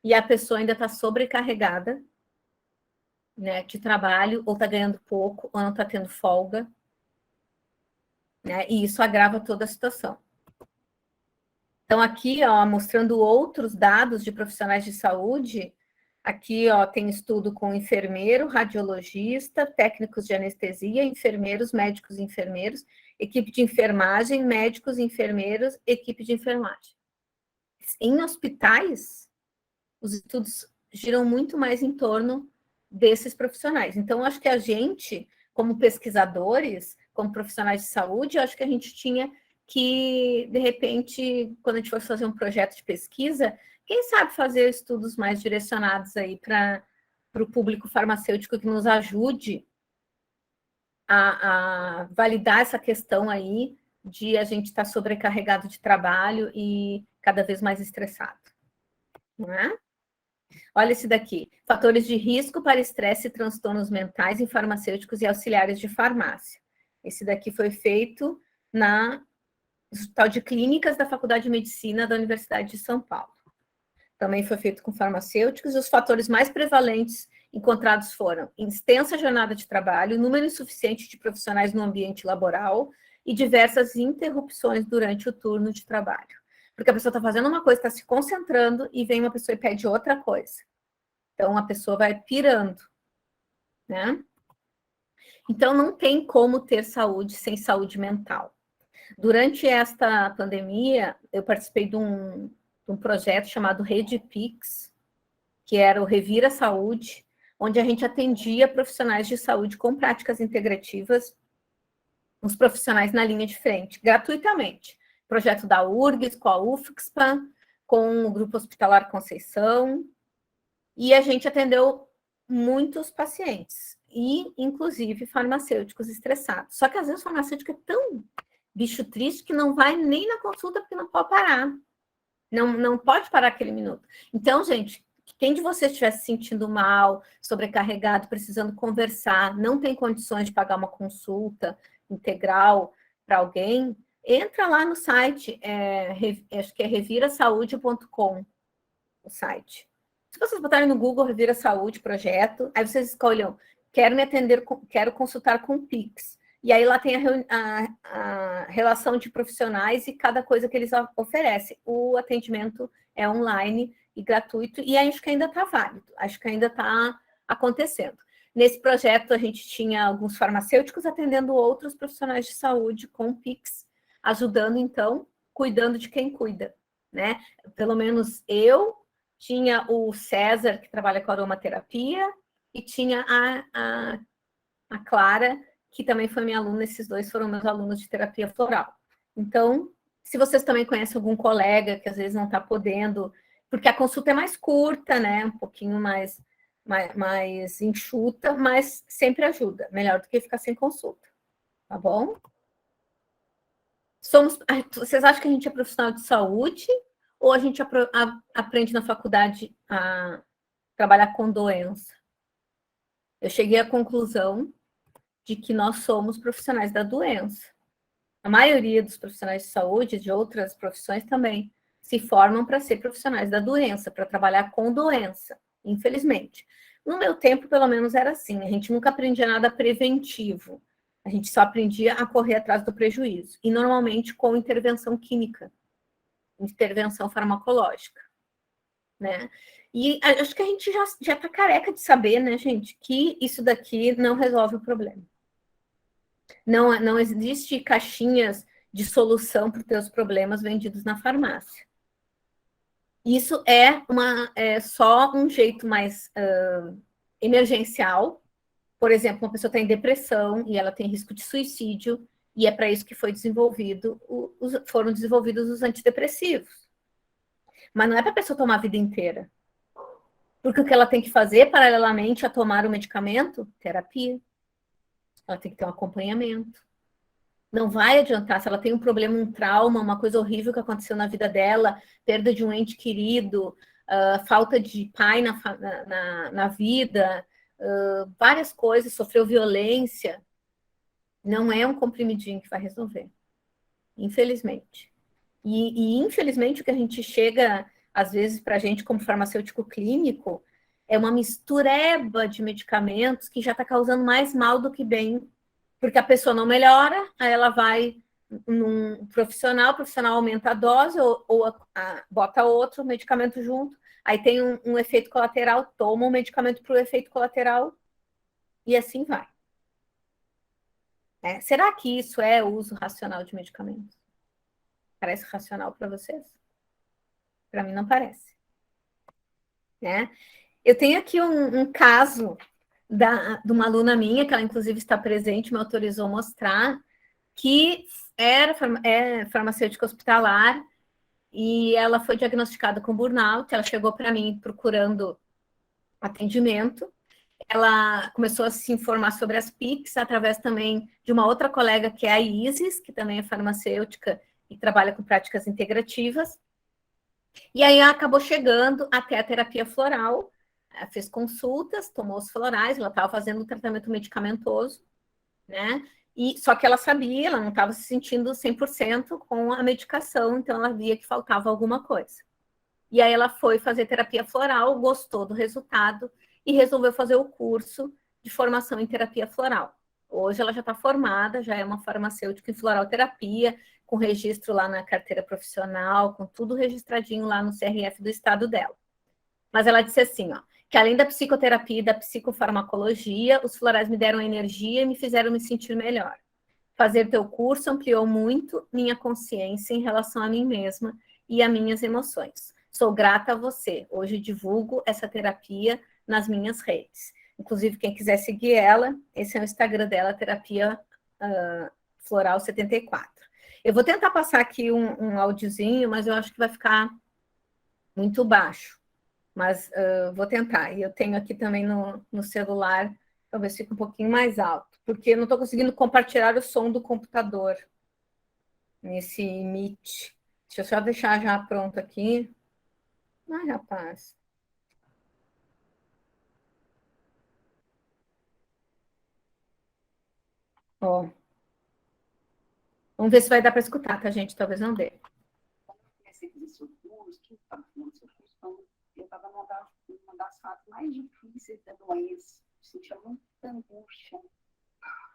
e a pessoa ainda está sobrecarregada, né, de trabalho, ou está ganhando pouco, ou não está tendo folga. né? E isso agrava toda a situação. Então, aqui, ó, mostrando outros dados de profissionais de saúde, aqui, ó, tem estudo com enfermeiro, radiologista, técnicos de anestesia, enfermeiros, médicos e enfermeiros, equipe de enfermagem, médicos e enfermeiros, equipe de enfermagem. Em hospitais, os estudos giram muito mais em torno desses profissionais. Então, acho que a gente, como pesquisadores, como profissionais de saúde, acho que a gente tinha que, de repente, quando a gente for fazer um projeto de pesquisa, quem sabe fazer estudos mais direcionados aí para o público farmacêutico que nos ajude a validar essa questão aí de a gente estar sobrecarregado de trabalho e cada vez mais estressado. Não é? Olha esse daqui. Fatores de risco para estresse e transtornos mentais em farmacêuticos e auxiliares de farmácia. Esse daqui foi feito na Hospital de Clínicas da Faculdade de Medicina da Universidade de São Paulo. Também foi feito com farmacêuticos, e os fatores mais prevalentes encontrados foram extensa jornada de trabalho, número insuficiente de profissionais no ambiente laboral e diversas interrupções durante o turno de trabalho. Porque a pessoa está fazendo uma coisa, está se concentrando, e vem uma pessoa e pede outra coisa. Então, a pessoa vai pirando, né? Então, não tem como ter saúde sem saúde mental. Durante esta pandemia, eu participei de um projeto chamado Rede Pix, que era o Revira Saúde, onde a gente atendia profissionais de saúde com práticas integrativas, os profissionais na linha de frente, gratuitamente. Projeto da URGS, com a UFSPA, com o Grupo Hospitalar Conceição, e a gente atendeu muitos pacientes, e inclusive farmacêuticos estressados. Só que às vezes o farmacêutico é tão bicho triste que não vai nem na consulta porque não pode parar. Não pode parar aquele minuto. Então, gente, quem de vocês estiver se sentindo mal, sobrecarregado, precisando conversar, não tem condições de pagar uma consulta integral para alguém, entra lá no site, acho que é revirasaude.com, o site. Se vocês botarem no Google Revira Saúde Projeto, aí vocês escolham, quero me atender, quero consultar com Pix. E aí lá tem a relação de profissionais e cada coisa que eles oferecem. O atendimento é online e gratuito, e acho que ainda está válido, acho que ainda está acontecendo. Nesse projeto, a gente tinha alguns farmacêuticos atendendo outros profissionais de saúde com Pix, ajudando, então, cuidando de quem cuida, né? Pelo menos eu tinha o César, que trabalha com aromaterapia, e tinha a Clara, que também foi minha aluna, esses dois foram meus alunos de terapia floral. Então, se vocês também conhecem algum colega que às vezes não está podendo, porque a consulta é mais curta, né? Um pouquinho mais enxuta, mas sempre ajuda. Melhor do que ficar sem consulta. Tá bom? Vocês acham que a gente é profissional de saúde ou a gente aprende na faculdade a trabalhar com doença? Eu cheguei à conclusão de que nós somos profissionais da doença. A maioria dos profissionais de saúde, de outras profissões também, se formam para ser profissionais da doença, para trabalhar com doença, infelizmente. No meu tempo, pelo menos, era assim. A gente nunca aprendia nada preventivo. A gente só aprendia a correr atrás do prejuízo. E, normalmente, com intervenção química, intervenção farmacológica, né? E acho que a gente já está careca de saber, né, gente, que isso daqui não resolve o problema. Não existe caixinhas de solução para os teus problemas vendidos na farmácia. Isso é só um jeito mais emergencial. Por exemplo, uma pessoa está em depressão e ela tem risco de suicídio, e é para isso que foram desenvolvidos os antidepressivos. Mas não é para a pessoa tomar a vida inteira. Porque o que ela tem que fazer, paralelamente a tomar o medicamento, terapia. Ela tem que ter um acompanhamento. Não vai adiantar, se ela tem um problema, um trauma, uma coisa horrível que aconteceu na vida dela, perda de um ente querido, falta de pai na vida, várias coisas, sofreu violência, não é um comprimidinho que vai resolver, infelizmente. E infelizmente, o que a gente chega, às vezes, para a gente como farmacêutico clínico, é uma mistureba de medicamentos que já está causando mais mal do que bem, porque a pessoa não melhora, aí ela vai num profissional, o profissional aumenta a dose ou bota outro medicamento junto, aí tem um efeito colateral, toma um medicamento para o efeito colateral e assim vai. Será que isso é o uso racional de medicamentos? Parece racional para vocês? Para mim não parece. Eu tenho aqui um caso de uma aluna minha, que ela inclusive está presente, me autorizou mostrar, que é farmacêutica hospitalar, e ela foi diagnosticada com burnout. Ela chegou para mim procurando atendimento. Ela começou a se informar sobre as PICs através também de uma outra colega, que é a Isis, que também é farmacêutica e trabalha com práticas integrativas. E aí ela acabou chegando até a terapia floral, fez consultas, tomou os florais, ela estava fazendo um tratamento medicamentoso, só que ela sabia, ela não estava se sentindo 100% com a medicação, então ela via que faltava alguma coisa. E aí ela foi fazer terapia floral, gostou do resultado e resolveu fazer o curso de formação em terapia floral. Hoje ela já está formada, já é uma farmacêutica em floral terapia, com registro lá na carteira profissional, com tudo registradinho lá no CRF do estado dela. Mas ela disse assim, que além da psicoterapia e da psicofarmacologia, os florais me deram energia e me fizeram me sentir melhor. Fazer teu curso ampliou muito minha consciência em relação a mim mesma e a minhas emoções. Sou grata a você. Hoje divulgo essa terapia nas minhas redes. Inclusive, quem quiser seguir ela, esse é o Instagram dela, Terapia Floral 74. Eu vou tentar passar aqui um áudiozinho, mas eu acho que vai ficar muito baixo. Mas vou tentar. E eu tenho aqui também no celular, talvez fique um pouquinho mais alto, porque eu não estou conseguindo compartilhar o som do computador nesse Meet. Deixa eu só deixar já pronto aqui. Ai, rapaz. Ó. Vamos ver se vai dar para escutar, tá, gente? Talvez não dê. Comecei a fazer seu curso, eu estava numa das fases mais difíceis da doença. Sentia muita angústia,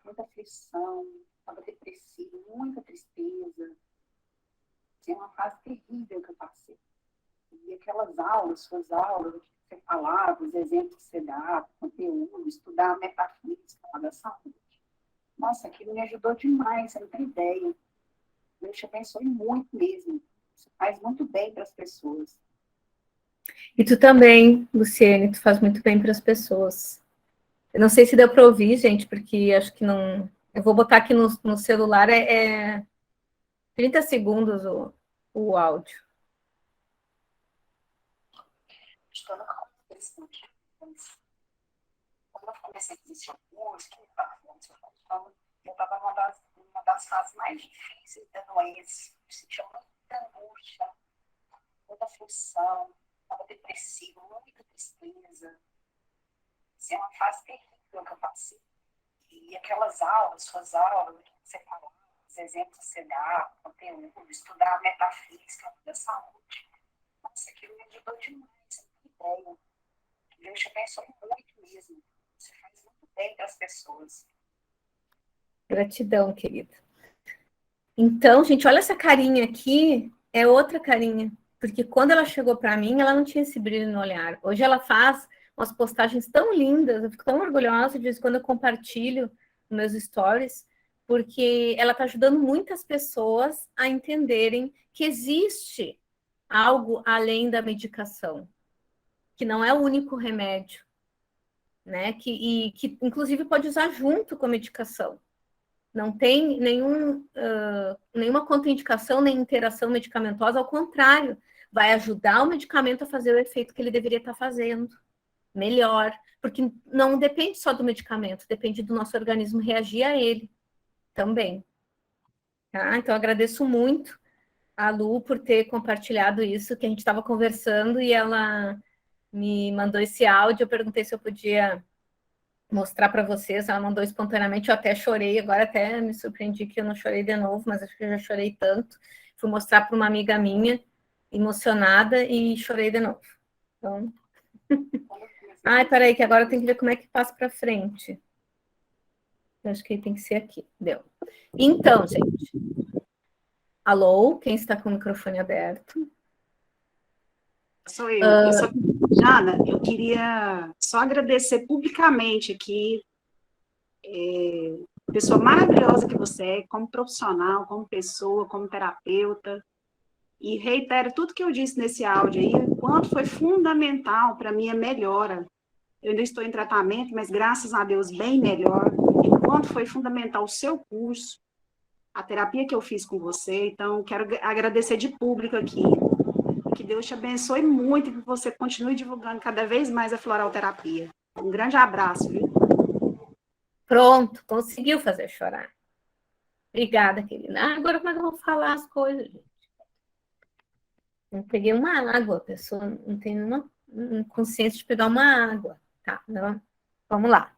muita aflição, estava depressiva, muita tristeza. É uma fase terrível que eu passei. E aquelas aulas, suas aulas, o que você falava, os exemplos que você dava, conteúdo, estudar a metafísica da saúde. Nossa, aquilo me ajudou demais, você não tem ideia. Deus te abençoe muito mesmo. Você faz muito bem para as pessoas. E tu também, Luciene, tu faz muito bem para as pessoas. Eu não sei se deu para ouvir, gente, porque acho que não... Eu vou botar aqui no celular, 30 segundos o áudio. Estou na interessante. Quando eu comecei a fazer seu curso, eu estava numa das fases mais difíceis da doença. Eu sentia muita angústia, muita aflição, estava depressiva, muita tristeza. Isso é uma fase terrível que eu passei. E aquelas aulas, suas aulas, que você falou, os exemplos que você dá, conteúdo, estudar a metafísica da saúde. Nossa, aquilo me ajudou demais, você não tem ideia. Deus te abençoe muito mesmo. Você faz muito bem para as pessoas. Gratidão, querida. Então, gente, olha essa carinha aqui, é outra carinha. Porque quando ela chegou para mim, ela não tinha esse brilho no olhar. Hoje ela faz umas postagens tão lindas, eu fico tão orgulhosa de vez em quando eu compartilho nos meus stories, porque ela está ajudando muitas pessoas a entenderem que existe algo além da medicação, que não é o único remédio, que inclusive pode usar junto com a medicação. Não tem nenhuma contraindicação, nem interação medicamentosa, ao contrário, vai ajudar o medicamento a fazer o efeito que ele deveria estar fazendo, melhor, porque não depende só do medicamento, depende do nosso organismo reagir a ele também. Tá? Então, agradeço muito a Lu por ter compartilhado isso, que a gente estava conversando e ela me mandou esse áudio, eu perguntei se eu podia mostrar para vocês, ela mandou espontaneamente, eu até chorei, agora até me surpreendi que eu não chorei de novo, mas acho que eu já chorei tanto. Fui mostrar para uma amiga minha, emocionada, e chorei de novo. Então... Ai, peraí, que agora eu tenho que ver como é que passa para frente. Eu acho que tem que ser aqui. Deu. Então, gente, Alô, quem está com o microfone aberto? Sou eu. Jana, eu queria só agradecer publicamente aqui, pessoa maravilhosa que você é, como profissional, como pessoa, como terapeuta, e reitero tudo que eu disse nesse áudio aí, o quanto foi fundamental para a minha melhora. Eu ainda estou em tratamento, mas graças a Deus bem melhor, e o quanto foi fundamental o seu curso, a terapia que eu fiz com você. Então, quero agradecer de público aqui. Que Deus te abençoe muito e que você continue divulgando cada vez mais a floralterapia. Um grande abraço, viu? Pronto, conseguiu fazer chorar. Obrigada, querida. Agora como é que eu vou falar as coisas, gente? Eu peguei uma água, a pessoa não tem nenhuma consciência de pegar uma água. Tá, não. Vamos lá.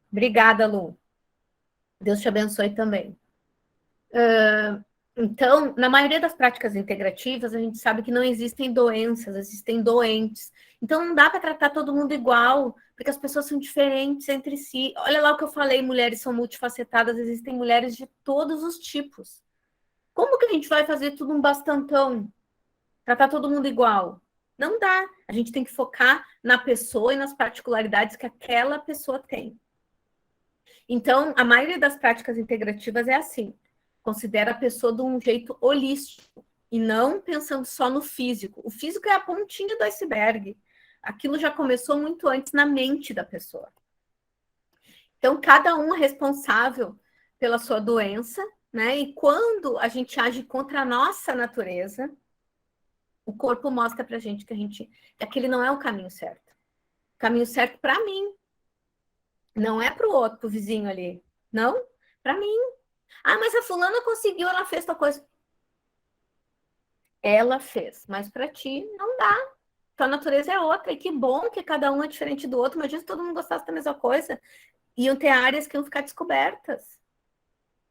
Obrigada, Lu. Deus te abençoe também. Então, na maioria das práticas integrativas, a gente sabe que não existem doenças, existem doentes. Então, não dá para tratar todo mundo igual, porque as pessoas são diferentes entre si. Olha lá o que eu falei, mulheres são multifacetadas, existem mulheres de todos os tipos. Como que a gente vai fazer tudo um bastantão? Tratar todo mundo igual? Não dá. A gente tem que focar na pessoa e nas particularidades que aquela pessoa tem. Então, a maioria das práticas integrativas é assim. Considera a pessoa de um jeito holístico e não pensando só no físico. O físico é a pontinha do iceberg. Aquilo já começou muito antes na mente da pessoa. Então, cada um é responsável pela sua doença, né? E quando a gente age contra a nossa natureza, o corpo mostra pra gente que aquele não é o caminho certo. O caminho certo para mim, não é para o outro, para o vizinho ali. Não, para mim. Ah, mas a fulana conseguiu, ela fez tal coisa. Ela fez, mas para ti não dá. Tua natureza é outra. E que bom que cada um é diferente do outro. Imagina se todo mundo gostasse da mesma coisa. Iam ter áreas que iam ficar descobertas.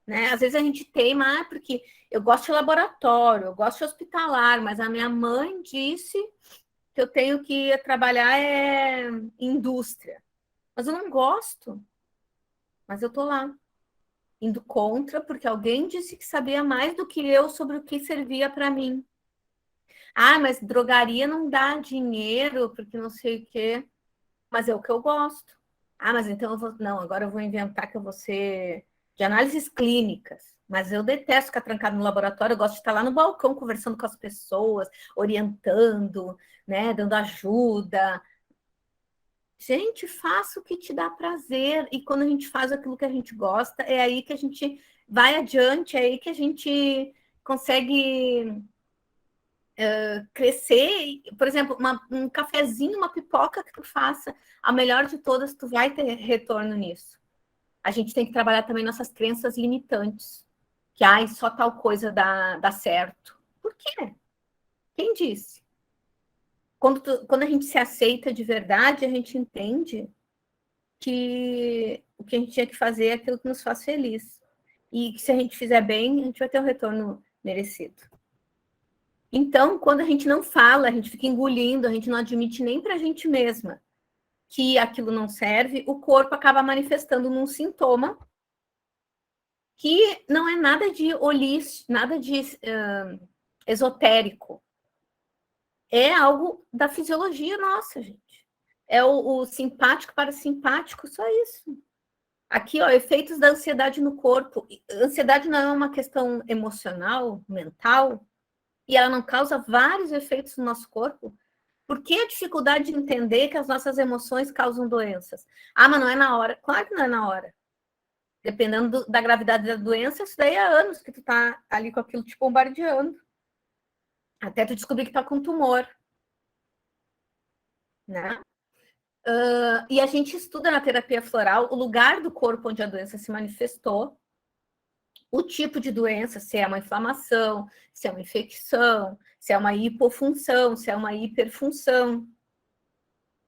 Né? Às vezes a gente teima, porque eu gosto de laboratório, eu gosto de hospitalar, mas a minha mãe disse que eu tenho que trabalhar indústria. Mas eu não gosto. Mas eu tô lá, indo contra, porque alguém disse que sabia mais do que eu sobre o que servia para mim. Ah, mas drogaria não dá dinheiro, porque não sei o quê. Mas é o que eu gosto. Ah, mas então eu vou. Não, agora eu vou inventar que eu vou ser de análises clínicas. Mas eu detesto ficar trancado no laboratório, eu gosto de estar lá no balcão conversando com as pessoas, orientando, né, dando ajuda. Gente, faça o que te dá prazer. E quando a gente faz aquilo que a gente gosta, é aí que a gente vai adiante, é aí que a gente consegue crescer. Por exemplo, um cafezinho, uma pipoca que tu faça, a melhor de todas, tu vai ter retorno nisso. A gente tem que trabalhar também nossas crenças limitantes. Que só tal coisa dá certo. Por quê? Quem disse? Quando a gente se aceita de verdade, a gente entende que o que a gente tinha que fazer é aquilo que nos faz feliz. E que se a gente fizer bem, a gente vai ter um retorno merecido. Então, quando a gente não fala, a gente fica engolindo, a gente não admite nem para a gente mesma que aquilo não serve, o corpo acaba manifestando num sintoma que não é nada de holístico, nada de esotérico. É algo da fisiologia nossa, gente. É o simpático para simpático, só isso. Aqui, ó, efeitos da ansiedade no corpo. Ansiedade não é uma questão emocional, mental, e ela não causa vários efeitos no nosso corpo. Por que a dificuldade de entender que as nossas emoções causam doenças? Ah, mas não é na hora. Claro que não é na hora. Dependendo da gravidade da doença, isso daí é anos que tu tá ali com aquilo te bombardeando. Até tu descobrir que tá com tumor. Né? E a gente estuda na terapia floral o lugar do corpo onde a doença se manifestou, o tipo de doença, se é uma inflamação, se é uma infecção, se é uma hipofunção, se é uma hiperfunção.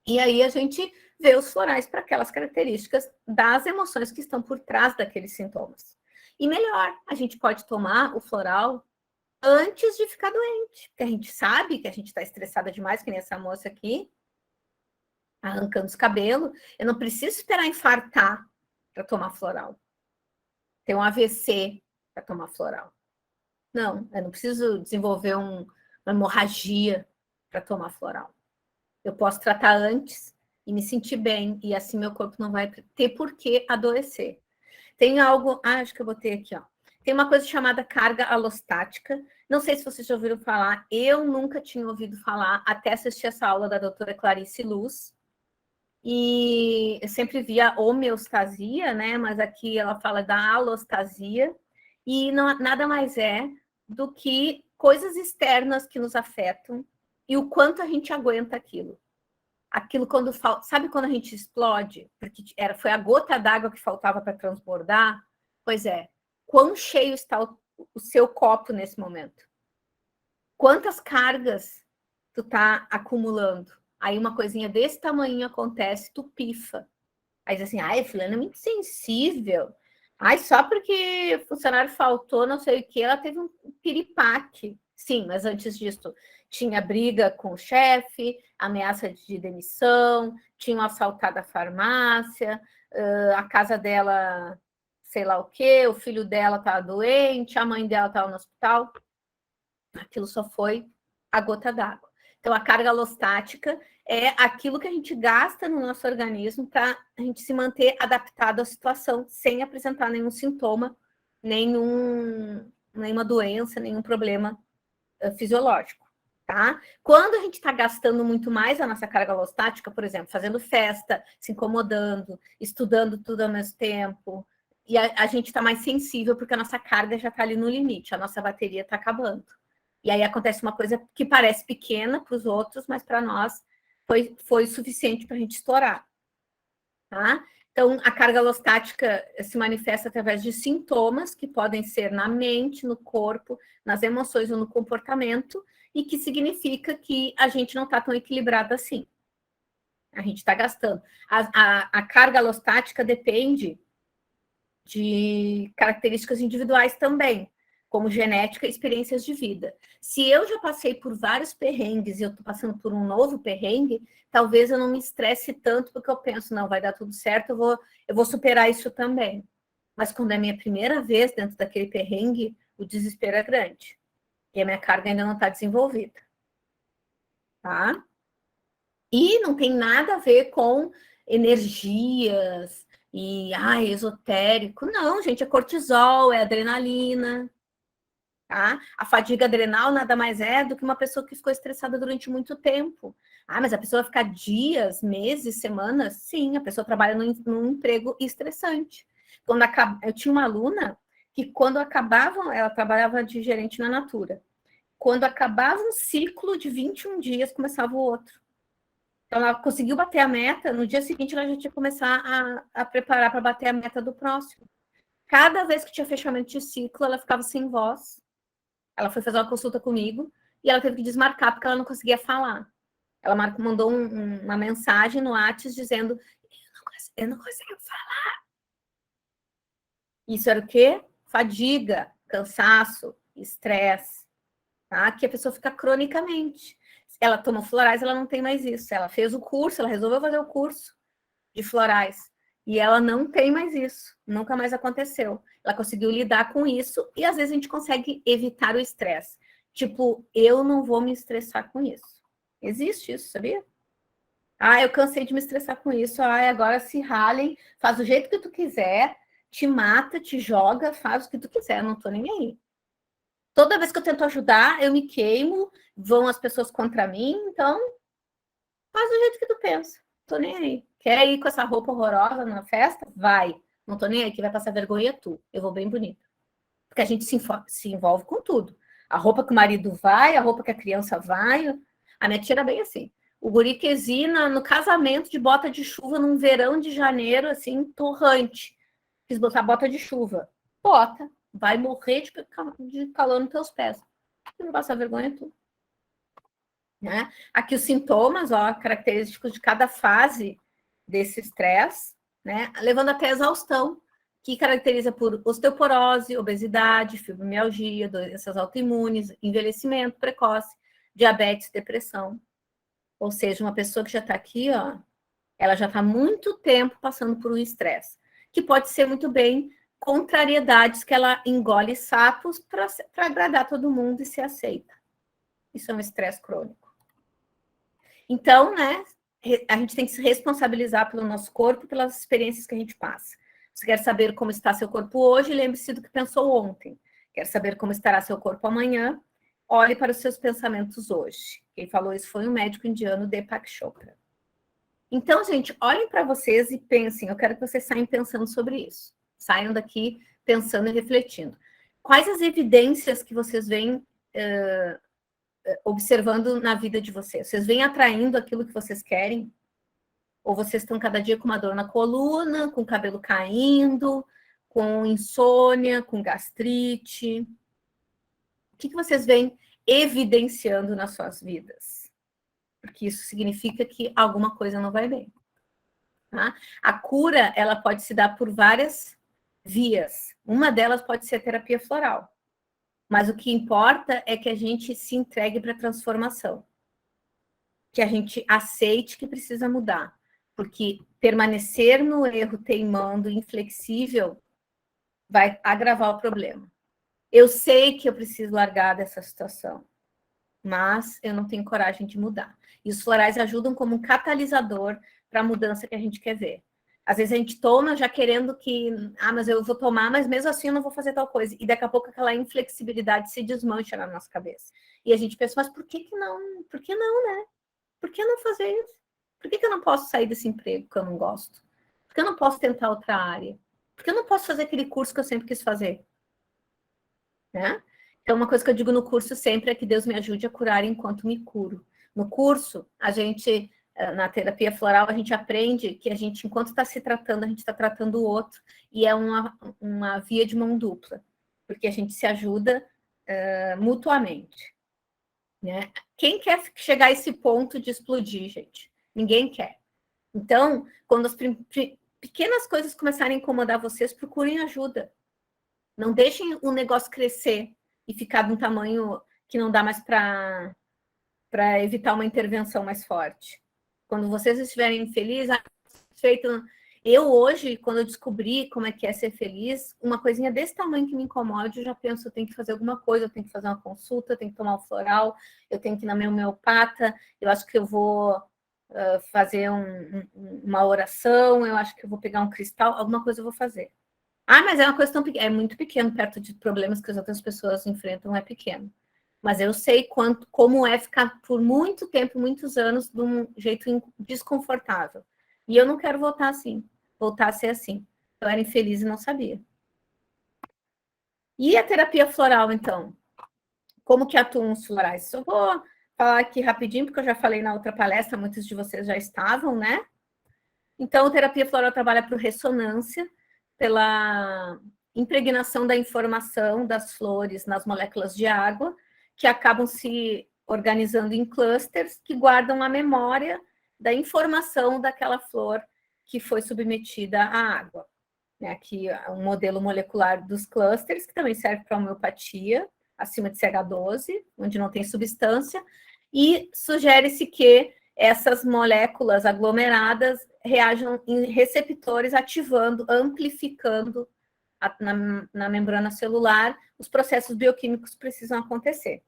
E aí a gente vê os florais para aquelas características das emoções que estão por trás daqueles sintomas. E melhor, a gente pode tomar o floral antes de ficar doente, porque a gente sabe que a gente está estressada demais, que nem essa moça aqui, arrancando os cabelos. Eu não preciso esperar infartar para tomar floral. Tem um AVC para tomar floral. Não, eu não preciso desenvolver uma hemorragia para tomar floral. Eu posso tratar antes e me sentir bem, e assim meu corpo não vai ter por que adoecer. Tem algo, acho que eu botei aqui, ó. Tem uma coisa chamada carga alostática. Não sei se vocês já ouviram falar, eu nunca tinha ouvido falar, até assistir essa aula da doutora Clarice Luz. E eu sempre via homeostasia, né? Mas aqui ela fala da alostasia, e não, nada mais é do que coisas externas que nos afetam e o quanto a gente aguenta aquilo. Aquilo quando falta, sabe quando a gente explode? Porque foi a gota d'água que faltava para transbordar? Pois é, quão cheio está o seu copo nesse momento? Quantas cargas tu tá acumulando? Aí uma coisinha desse tamanho acontece, tu pifa. Aí diz assim, ai, fulano é muito sensível. Ai, só porque o funcionário faltou, não sei o que, ela teve um piripaque. Sim, mas antes disso, tinha briga com o chefe, ameaça de demissão, tinham assaltado a farmácia, a casa dela, sei lá o quê, o filho dela estava doente, a mãe dela estava no hospital. Aquilo só foi a gota d'água. Então, a carga alostática é aquilo que a gente gasta no nosso organismo para a gente se manter adaptado à situação, sem apresentar nenhum sintoma, nenhuma doença, nenhum problema fisiológico, tá? Quando a gente está gastando muito mais a nossa carga alostática, por exemplo, fazendo festa, se incomodando, estudando tudo ao mesmo tempo, e a gente está mais sensível porque a nossa carga já está ali no limite, a nossa bateria está acabando. E aí acontece uma coisa que parece pequena para os outros, mas para nós foi suficiente para a gente estourar, tá? Então, a carga alostática se manifesta através de sintomas que podem ser na mente, no corpo, nas emoções ou no comportamento, e que significa que a gente não está tão equilibrado assim. A gente está gastando. A carga alostática depende de características individuais também, como genética e experiências de vida. Se eu já passei por vários perrengues e eu estou passando por um novo perrengue, talvez eu não me estresse tanto, porque eu penso, não, vai dar tudo certo, eu vou superar isso também. Mas quando é a minha primeira vez dentro daquele perrengue, o desespero é grande. E a minha carga ainda não está desenvolvida. Tá? E não tem nada a ver com energias e esotérico. Não, gente, é cortisol, é adrenalina. Tá? A fadiga adrenal nada mais é do que uma pessoa que ficou estressada durante muito tempo. Mas a pessoa vai ficar dias, meses, semanas? Sim, a pessoa trabalha num emprego estressante. Eu tinha uma aluna que quando acabava, ela trabalhava de gerente na Natura. Quando acabava um ciclo de 21 dias, começava o outro. Então, ela conseguiu bater a meta, no dia seguinte ela já tinha que começar a preparar para bater a meta do próximo. Cada vez que tinha fechamento de ciclo, ela ficava sem voz. Ela foi fazer uma consulta comigo e ela teve que desmarcar porque ela não conseguia falar. Ela mandou uma mensagem no WhatsApp dizendo: eu não consigo falar. Isso era o quê? Fadiga, cansaço, estresse, tá? Que a pessoa fica cronicamente. Ela tomou florais, ela não tem mais isso. Ela fez o curso, ela resolveu fazer o curso de florais. E ela não tem mais isso. Nunca mais aconteceu. Ela conseguiu lidar com isso e às vezes a gente consegue evitar o estresse. Tipo, eu não vou me estressar com isso. Existe isso, sabia? Eu cansei de me estressar com isso. Agora se ralem, faz do jeito que tu quiser, te mata, te joga, faz o que tu quiser, não tô nem aí. Toda vez que eu tento ajudar, eu me queimo, vão as pessoas contra mim, então faz do jeito que tu pensa. Tô nem aí. Quer ir com essa roupa horrorosa na festa? Vai. Não tô nem aí, que vai passar vergonha tu. Eu vou bem bonita. Porque a gente se envolve com tudo. A roupa que o marido vai, a roupa que a criança vai. A minha tia era bem assim. O guri que exina no casamento de bota de chuva num verão de janeiro, assim, torrante. Quis botar bota de chuva. Bota. Vai morrer de calor nos teus pés. Não passar vergonha tu. Né? Aqui os sintomas, característicos de cada fase desse estresse, né? Levando até a exaustão, que caracteriza por osteoporose, obesidade, fibromialgia, doenças autoimunes, envelhecimento precoce, diabetes, depressão. Ou seja, uma pessoa que já está aqui, ela já está há muito tempo passando por um estresse, que pode ser muito bem contrariedades que ela engole sapos para agradar todo mundo e ser aceita. Isso é um estresse crônico. Então, né, a gente tem que se responsabilizar pelo nosso corpo, pelas experiências que a gente passa. Você quer saber como está seu corpo hoje? Lembre-se do que pensou ontem. Quer saber como estará seu corpo amanhã? Olhe para os seus pensamentos hoje. Quem falou isso foi um médico indiano, Deepak Chopra. Então, gente, olhem para vocês e pensem. Eu quero que vocês saiam pensando sobre isso. Saiam daqui pensando e refletindo. Quais as evidências que vocês veem observando na vida de vocês? Vocês vêm atraindo aquilo que vocês querem? Ou vocês estão cada dia com uma dor na coluna, com o cabelo caindo, com insônia, com gastrite? O que vocês vêm evidenciando nas suas vidas? Porque isso significa que alguma coisa não vai bem. Tá? A cura, ela pode se dar por várias vias. Uma delas pode ser a terapia floral. Mas o que importa é que a gente se entregue para a transformação. Que a gente aceite que precisa mudar. Porque permanecer no erro, teimando, inflexível, vai agravar o problema. Eu sei que eu preciso largar dessa situação, mas eu não tenho coragem de mudar. E os florais ajudam como um catalisador para a mudança que a gente quer ver. Às vezes a gente toma já querendo que, mas eu vou tomar, mas mesmo assim eu não vou fazer tal coisa. E daqui a pouco aquela inflexibilidade se desmancha na nossa cabeça. E a gente pensa, mas por que não? Por que não, né? Por que não fazer isso? Por que eu não posso sair desse emprego que eu não gosto? Por que eu não posso tentar outra área? Por que eu não posso fazer aquele curso que eu sempre quis fazer? Né? Então, uma coisa que eu digo no curso sempre é que Deus me ajude a curar enquanto me curo. No curso, a gente, na terapia floral, a gente aprende que a gente, enquanto está se tratando, a gente está tratando o outro, e é uma via de mão dupla, porque a gente se ajuda mutuamente. Né? Quem quer chegar a esse ponto de explodir, gente? Ninguém quer. Então, quando as pequenas coisas começarem a incomodar vocês, procurem ajuda. Não deixem o negócio crescer e ficar de um tamanho que não dá mais para evitar uma intervenção mais forte. Quando vocês estiverem infelizes, eu hoje, quando eu descobri como é que é ser feliz, uma coisinha desse tamanho que me incomode, eu já penso, eu tenho que fazer alguma coisa, eu tenho que fazer uma consulta, eu tenho que tomar um floral, eu tenho que ir na minha homeopata, eu acho que eu vou fazer uma oração, eu acho que eu vou pegar um cristal, alguma coisa eu vou fazer. Mas é uma coisa tão pequena, é muito pequeno, perto de problemas que as outras pessoas enfrentam, é pequeno. Mas eu sei como é ficar por muito tempo, muitos anos, de um jeito desconfortável. E eu não quero voltar a ser assim. Eu era infeliz e não sabia. E a terapia floral, então? Como que atuam os florais? Eu vou falar aqui rapidinho, porque eu já falei na outra palestra, muitos de vocês já estavam, né? Então, a terapia floral trabalha por ressonância, pela impregnação da informação das flores nas moléculas de água, que acabam se organizando em clusters que guardam a memória da informação daquela flor que foi submetida à água. Aqui é um modelo molecular dos clusters, que também serve para homeopatia, acima de CH12, onde não tem substância, e sugere-se que essas moléculas aglomeradas reajam em receptores, ativando, amplificando na membrana celular, os processos bioquímicos precisam acontecer.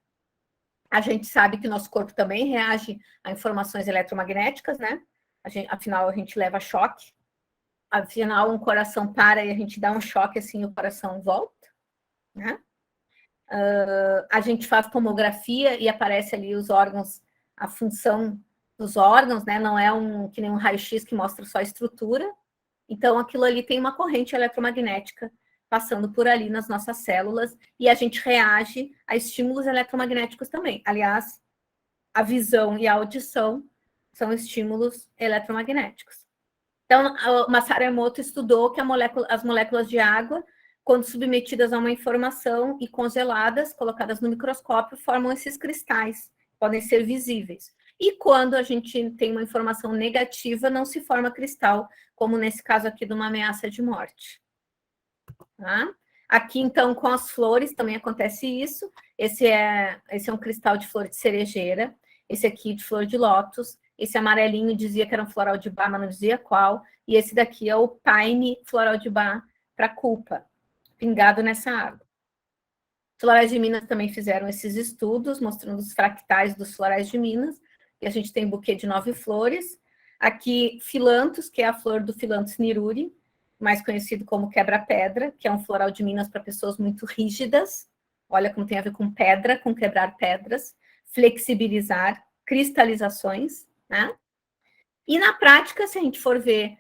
A gente sabe que nosso corpo também reage a informações eletromagnéticas, né? Afinal, a gente leva choque. Afinal, um coração para e a gente dá um choque, assim, o coração volta, né? A gente faz tomografia e aparece ali os órgãos, a função dos órgãos, né? Não é que nem um raio-x que mostra só a estrutura. Então, aquilo ali tem uma corrente eletromagnética passando por ali nas nossas células e a gente reage a estímulos eletromagnéticos também. Aliás, a visão e a audição são estímulos eletromagnéticos. Então, o Masaru Emoto estudou que as moléculas de água, quando submetidas a uma informação e congeladas, colocadas no microscópio, formam esses cristais, podem ser visíveis. E quando a gente tem uma informação negativa, não se forma cristal, como nesse caso aqui de uma ameaça de morte. Tá? Aqui, então, com as flores também acontece isso. Esse é um cristal de flor de cerejeira, esse aqui de flor de lótus, esse amarelinho dizia que era um floral de Bach, mas não dizia qual, e esse daqui é o Pine floral de Bach para culpa. pingado nessa água. Os florais de Minas também fizeram esses estudos, mostrando os fractais dos florais de Minas, e a gente tem buquê de 9 flores. Aqui, Philanthus, que é a flor do Philanthus niruri, mais conhecido como quebra-pedra, que é um floral de Minas para pessoas muito rígidas. Olha como tem a ver com pedra, com quebrar pedras, flexibilizar, cristalizações, né? E na prática, se a gente for ver,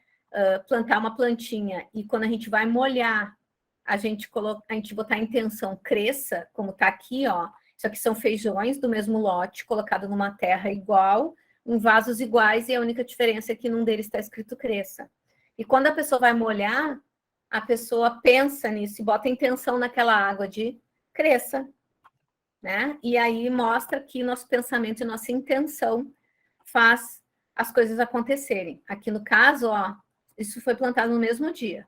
plantar uma plantinha e quando a gente vai molhar, a gente botar a intenção cresça, como está aqui, ó. Isso aqui são feijões do mesmo lote, colocado numa terra igual, em vasos iguais, e a única diferença é que num deles está escrito cresça. E quando a pessoa vai molhar, a pessoa pensa nisso e bota a intenção naquela água de cresça, né? E aí mostra que nosso pensamento e nossa intenção faz as coisas acontecerem. Aqui no caso, ó, isso foi plantado no mesmo dia.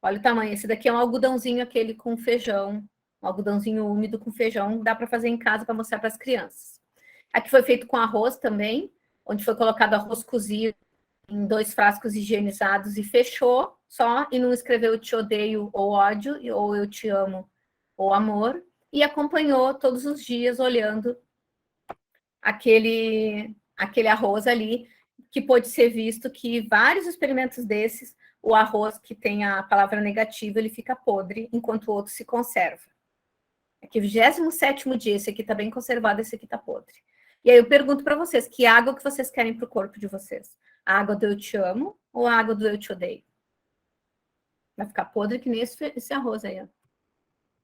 Olha o tamanho, esse daqui é um algodãozinho aquele com feijão, um algodãozinho úmido com feijão, dá para fazer em casa para mostrar para as crianças. Aqui foi feito com arroz também, onde foi colocado arroz cozido em 2 frascos higienizados e fechou só, e não escreveu eu te odeio ou ódio, ou eu te amo ou amor, e acompanhou todos os dias olhando aquele arroz ali, que pode ser visto que vários experimentos desses, o arroz que tem a palavra negativa, ele fica podre, enquanto o outro se conserva. Aqui, 27º dia, esse aqui está bem conservado, esse aqui está podre. E aí eu pergunto para vocês, que água que vocês querem para o corpo de vocês? A água do eu te amo ou a água do eu te odeio? Vai ficar podre que nem esse arroz aí, ó.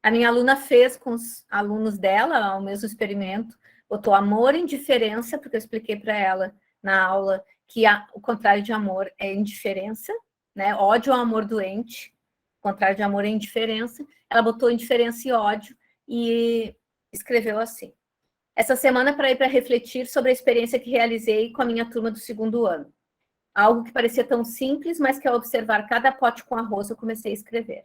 A minha aluna fez com os alunos dela o mesmo experimento, botou amor e indiferença, porque eu expliquei para ela na aula que o contrário de amor é indiferença, né? Ódio é um amor doente, o contrário de amor é indiferença. Ela botou indiferença e ódio e escreveu assim: essa semana para ir para refletir sobre a experiência que realizei com a minha turma do 2º ano. Algo que parecia tão simples, mas que ao observar cada pote com arroz eu comecei a escrever.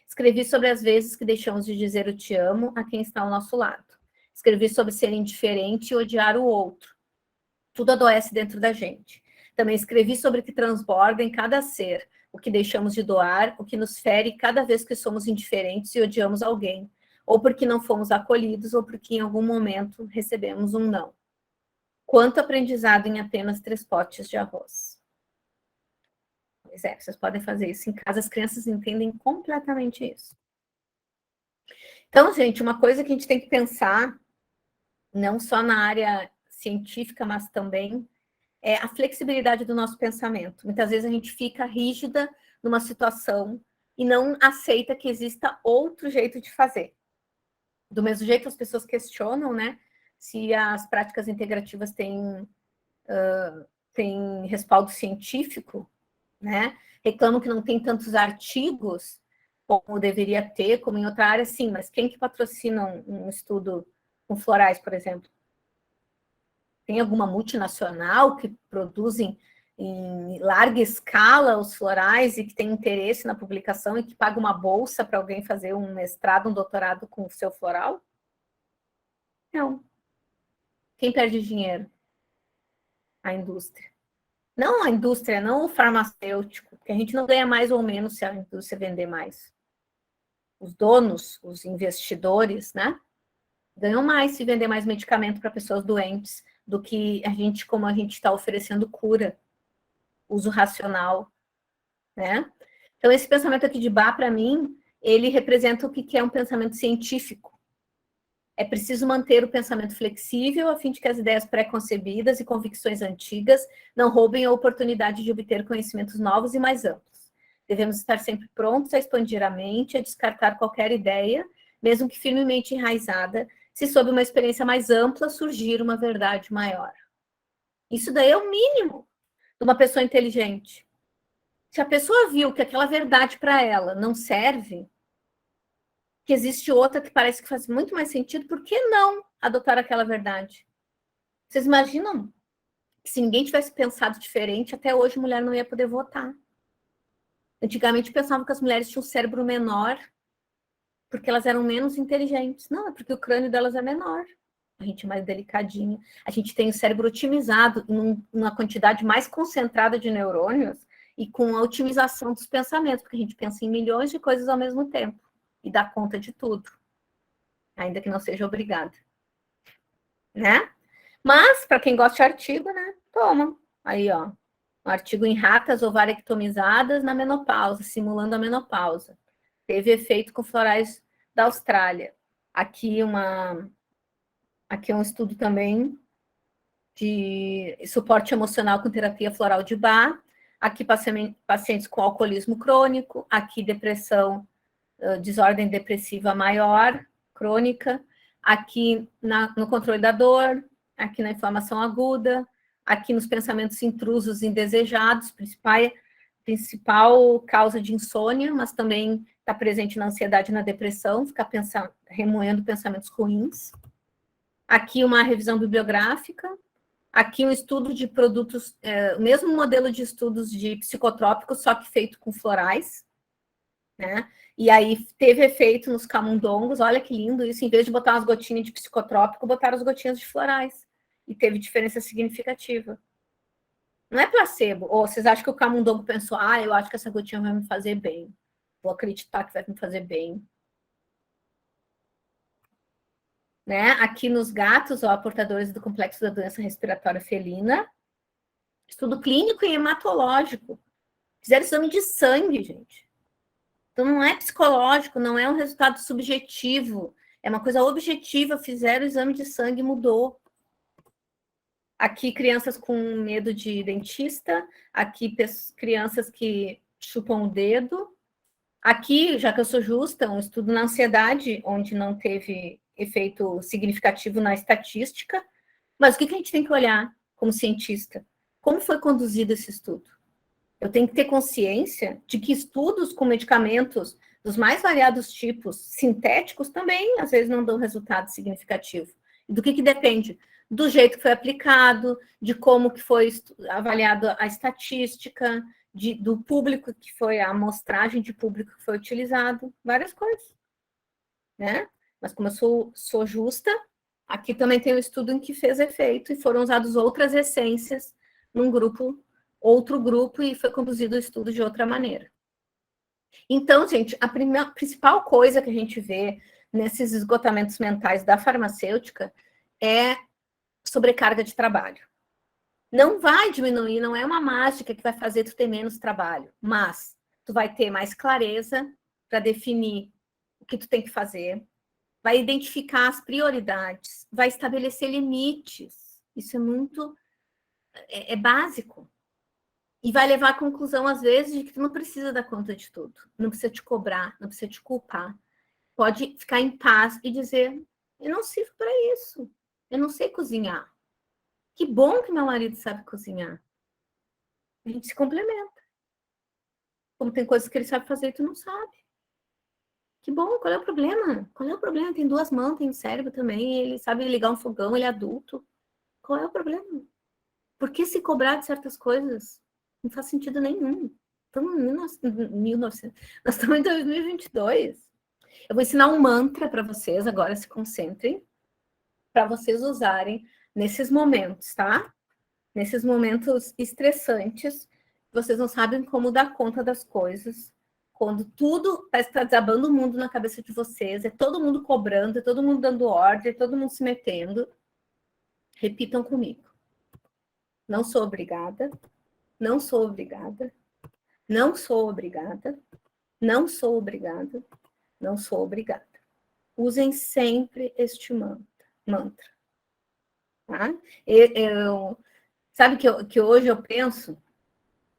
Escrevi sobre as vezes que deixamos de dizer eu te amo a quem está ao nosso lado. Escrevi sobre ser indiferente e odiar o outro. Tudo adoece dentro da gente. Também escrevi sobre o que transborda em cada ser, o que deixamos de doar, o que nos fere cada vez que somos indiferentes e odiamos alguém, ou porque não fomos acolhidos, ou porque em algum momento recebemos um não. Quanto aprendizado em apenas 3 potes de arroz. Pois é, vocês podem fazer isso em casa, as crianças entendem completamente isso. Então, gente, uma coisa que a gente tem que pensar, não só na área científica, mas também é a flexibilidade do nosso pensamento. Muitas vezes a gente fica rígida numa situação e não aceita que exista outro jeito de fazer. Do mesmo jeito, as pessoas questionam, né, se as práticas integrativas têm respaldo científico, né? Reclamam que não tem tantos artigos como deveria ter, como em outra área, sim, mas quem que patrocina um estudo com florais, por exemplo? Tem alguma multinacional que produzem em larga escala os florais e que tem interesse na publicação e que paga uma bolsa para alguém fazer um mestrado, um doutorado com o seu floral? Não. Quem perde dinheiro? A indústria. Não a indústria, não o farmacêutico, porque a gente não ganha mais ou menos se a indústria vender mais. Os donos, os investidores, né, ganham mais se vender mais medicamento para pessoas doentes do que a gente, como a gente está oferecendo cura, uso racional, né? Então, esse pensamento aqui de Bach, para mim, ele representa o que é um pensamento científico. É preciso manter o pensamento flexível a fim de que as ideias pré-concebidas e convicções antigas não roubem a oportunidade de obter conhecimentos novos e mais amplos. Devemos estar sempre prontos a expandir a mente, a descartar qualquer ideia, mesmo que firmemente enraizada, se sob uma experiência mais ampla surgir uma verdade maior. Isso daí é o mínimo de uma pessoa inteligente. Se a pessoa viu que aquela verdade para ela não serve, que existe outra que parece que faz muito mais sentido, por que não adotar aquela verdade? Vocês imaginam que se ninguém tivesse pensado diferente, até hoje a mulher não ia poder votar. Antigamente pensavam que as mulheres tinham um cérebro menor porque elas eram menos inteligentes. Não, é porque o crânio delas é menor. A gente é mais delicadinha. A gente tem o cérebro otimizado em uma quantidade mais concentrada de neurônios e com a otimização dos pensamentos, porque a gente pensa em milhões de coisas ao mesmo tempo e dá conta de tudo, ainda que não seja obrigada, né? Mas, para quem gosta de artigo, né, toma. Aí, ó, um artigo em ratas ovarectomizadas na menopausa, simulando a menopausa. Teve efeito com florais da Austrália. Aqui um estudo também de suporte emocional com terapia floral de Bach. Aqui pacientes com alcoolismo crônico. Aqui depressão, desordem depressiva maior, crônica. Aqui no controle da dor. Aqui na inflamação aguda. Aqui nos pensamentos intrusos indesejados, principal causa de insônia, mas também está presente na ansiedade e na depressão, ficar remoendo pensamentos ruins. Aqui uma revisão bibliográfica. Aqui um estudo de produtos, o mesmo modelo de estudos de psicotrópicos, só que feito com florais, né? E aí teve efeito nos camundongos, olha que lindo isso, em vez de botar umas gotinhas de psicotrópico, botaram as gotinhas de florais. E teve diferença significativa. Não é placebo. Ou vocês acham que o camundongo pensou, eu acho que essa gotinha vai me fazer bem. Vou acreditar que vai me fazer bem. Né? Aqui nos gatos, portadores do complexo da doença respiratória felina. Estudo clínico e hematológico. Fizeram exame de sangue, gente. Então não é psicológico, não é um resultado subjetivo. É uma coisa objetiva. Fizeram o exame de sangue e mudou. Aqui, crianças com medo de dentista. Aqui, crianças que chupam o dedo. Aqui, já que eu sou justa, um estudo na ansiedade, onde não teve efeito significativo na estatística. Mas o que a gente tem que olhar como cientista? Como foi conduzido esse estudo? Eu tenho que ter consciência de que estudos com medicamentos dos mais variados tipos, sintéticos, também, às vezes, não dão resultado significativo. E do que depende? Do jeito que foi aplicado, de como que foi avaliado a estatística, do público que foi, a amostragem de público que foi utilizado, várias coisas, né? Mas como eu sou justa, aqui também tem um estudo em que fez efeito e foram usadas outras essências num grupo, outro grupo, e foi conduzido o estudo de outra maneira. Então, gente, a principal coisa que a gente vê nesses esgotamentos mentais da farmacêutica é sobrecarga de trabalho. Não vai diminuir, não é uma mágica que vai fazer tu ter menos trabalho, mas tu vai ter mais clareza para definir o que tu tem que fazer, vai identificar as prioridades, vai estabelecer limites. Isso é muito básico. E vai levar à conclusão, às vezes, de que tu não precisa dar conta de tudo, não precisa te cobrar, não precisa te culpar. Pode ficar em paz e dizer, eu não sirvo para isso, eu não sei cozinhar. Que bom que meu marido sabe cozinhar. A gente se complementa. Como tem coisas que ele sabe fazer e tu não sabe. Que bom, qual é o problema? Qual é o problema? Tem 2 mãos, tem um cérebro também, ele sabe ligar um fogão, ele é adulto. Qual é o problema? Por que se cobrar de certas coisas? Não faz sentido nenhum. Estamos em 1900. Nós estamos em 2022. Eu vou ensinar um mantra para vocês, agora se concentrem, para vocês usarem nesses momentos, tá? Nesses momentos estressantes, vocês não sabem como dar conta das coisas, quando tudo parece que está desabando o mundo na cabeça de vocês, é todo mundo cobrando, é todo mundo dando ordem, é todo mundo se metendo. Repitam comigo. Não sou obrigada, não sou obrigada, não sou obrigada, não sou obrigada, não sou obrigada. Usem sempre este mantra. Tá? Sabe que hoje eu penso,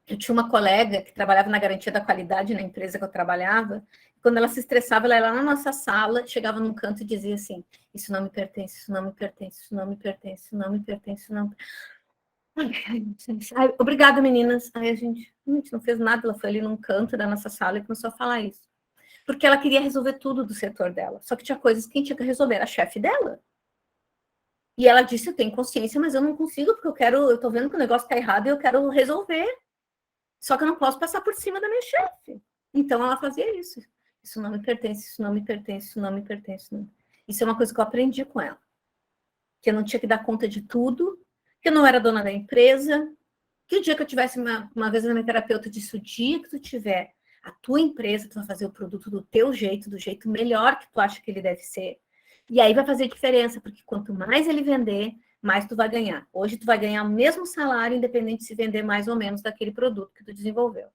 eu tinha uma colega que trabalhava na garantia da qualidade na empresa que eu trabalhava, e quando ela se estressava, ela ia lá na nossa sala, chegava num canto e dizia assim, isso não me pertence, isso não me pertence, isso não me pertence, isso não me pertence, isso não... Ai, obrigada, meninas. Aí a gente não fez nada, ela foi ali num canto da nossa sala e começou a falar isso. Porque ela queria resolver tudo do setor dela, só que tinha coisas que quem tinha que resolver era a chefe dela. E ela disse, eu tenho consciência, mas eu não consigo, porque eu tô vendo que o negócio tá errado e eu quero resolver. Só que eu não posso passar por cima da minha chefe. Então, ela fazia isso. Isso não me pertence, isso não me pertence, isso não me pertence. Não. Isso é uma coisa que eu aprendi com ela. Que eu não tinha que dar conta de tudo, que eu não era dona da empresa, Que o dia que eu tivesse uma vez na minha terapeuta disse, o dia que tu tiver a tua empresa, tu vai fazer o produto do teu jeito, do jeito melhor que tu acha que ele deve ser. E aí vai fazer diferença, porque quanto mais ele vender, mais tu vai ganhar. Hoje tu vai ganhar o mesmo salário, independente de se vender mais ou menos daquele produto que tu desenvolveu.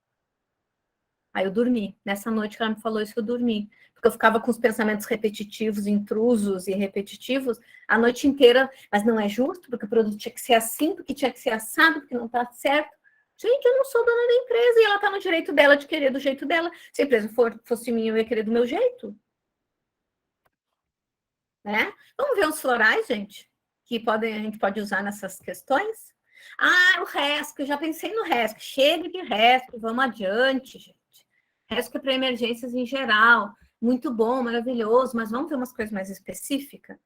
Aí eu dormi. Nessa noite que ela me falou isso, eu dormi. Porque eu ficava com os pensamentos repetitivos, intrusos e repetitivos a noite inteira. Mas não é justo, porque o produto tinha que ser assim, porque tinha que ser assado, porque não tá certo. Gente, eu não sou dona da empresa e ela tá no direito dela de querer do jeito dela. Se a empresa fosse minha, eu ia querer do meu jeito. Né? Vamos ver os florais, gente, que a gente pode usar nessas questões. Ah, o RESC, eu já pensei no RESC. Chega de RESC, vamos adiante, gente. RESC é para emergências em geral. Muito bom, maravilhoso, mas vamos ver umas coisas mais específicas?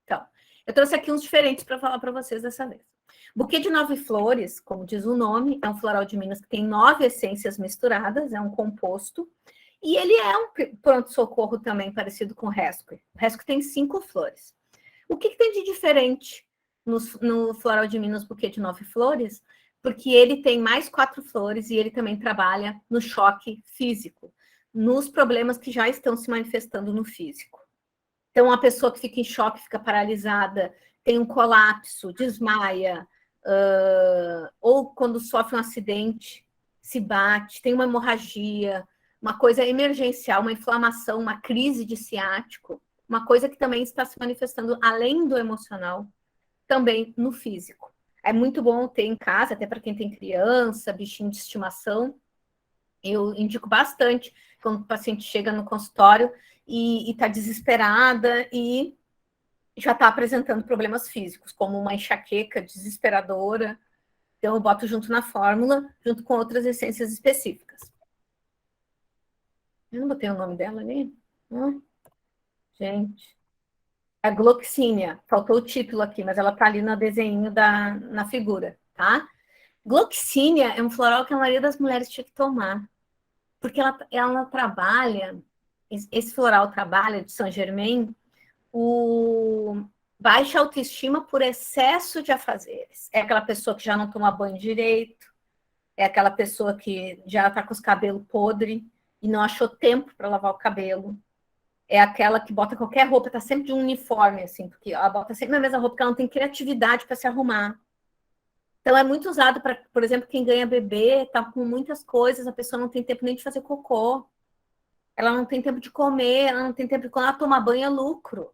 Então, eu trouxe aqui uns diferentes para falar para vocês dessa vez. Buquê de 9 flores, como diz o nome, é um floral de Minas que tem 9 essências misturadas, é um composto. E ele é um pronto-socorro também parecido com o RESC. O RESC tem 5 flores. O que tem de diferente no floral de Minas Buquê de 9 flores? Porque ele tem mais 4 flores e ele também trabalha no choque físico, nos problemas que já estão se manifestando no físico. Então, a pessoa que fica em choque, fica paralisada, tem um colapso, desmaia, ou quando sofre um acidente, se bate, tem uma hemorragia, uma coisa emergencial, uma inflamação, uma crise de ciático, uma coisa que também está se manifestando além do emocional, também no físico. É muito bom ter em casa, até para quem tem criança, bichinho de estimação. Eu indico bastante quando o paciente chega no consultório e está desesperada e já está apresentando problemas físicos, como uma enxaqueca desesperadora. Então, eu boto junto na fórmula, junto com outras essências específicas. Eu não botei o nome dela ali? Gente. A Gloxínia. Faltou o título aqui, mas ela está ali no desenho na figura, tá? Gloxínia é um floral que a maioria das mulheres tinha que tomar. Porque ela trabalha, esse floral trabalha de Saint Germain, o baixa autoestima por excesso de afazeres. É aquela pessoa que já não toma banho direito, é aquela pessoa que já está com os cabelos podres e não achou tempo para lavar o cabelo. É aquela que bota qualquer roupa, está sempre de um uniforme, assim, porque ela bota sempre a mesma roupa, porque ela não tem criatividade para se arrumar. Então, é muito usado para, por exemplo, quem ganha bebê, está com muitas coisas, a pessoa não tem tempo nem de fazer cocô, ela não tem tempo de comer, ela não tem tempo de... Quando ela toma banho, é lucro.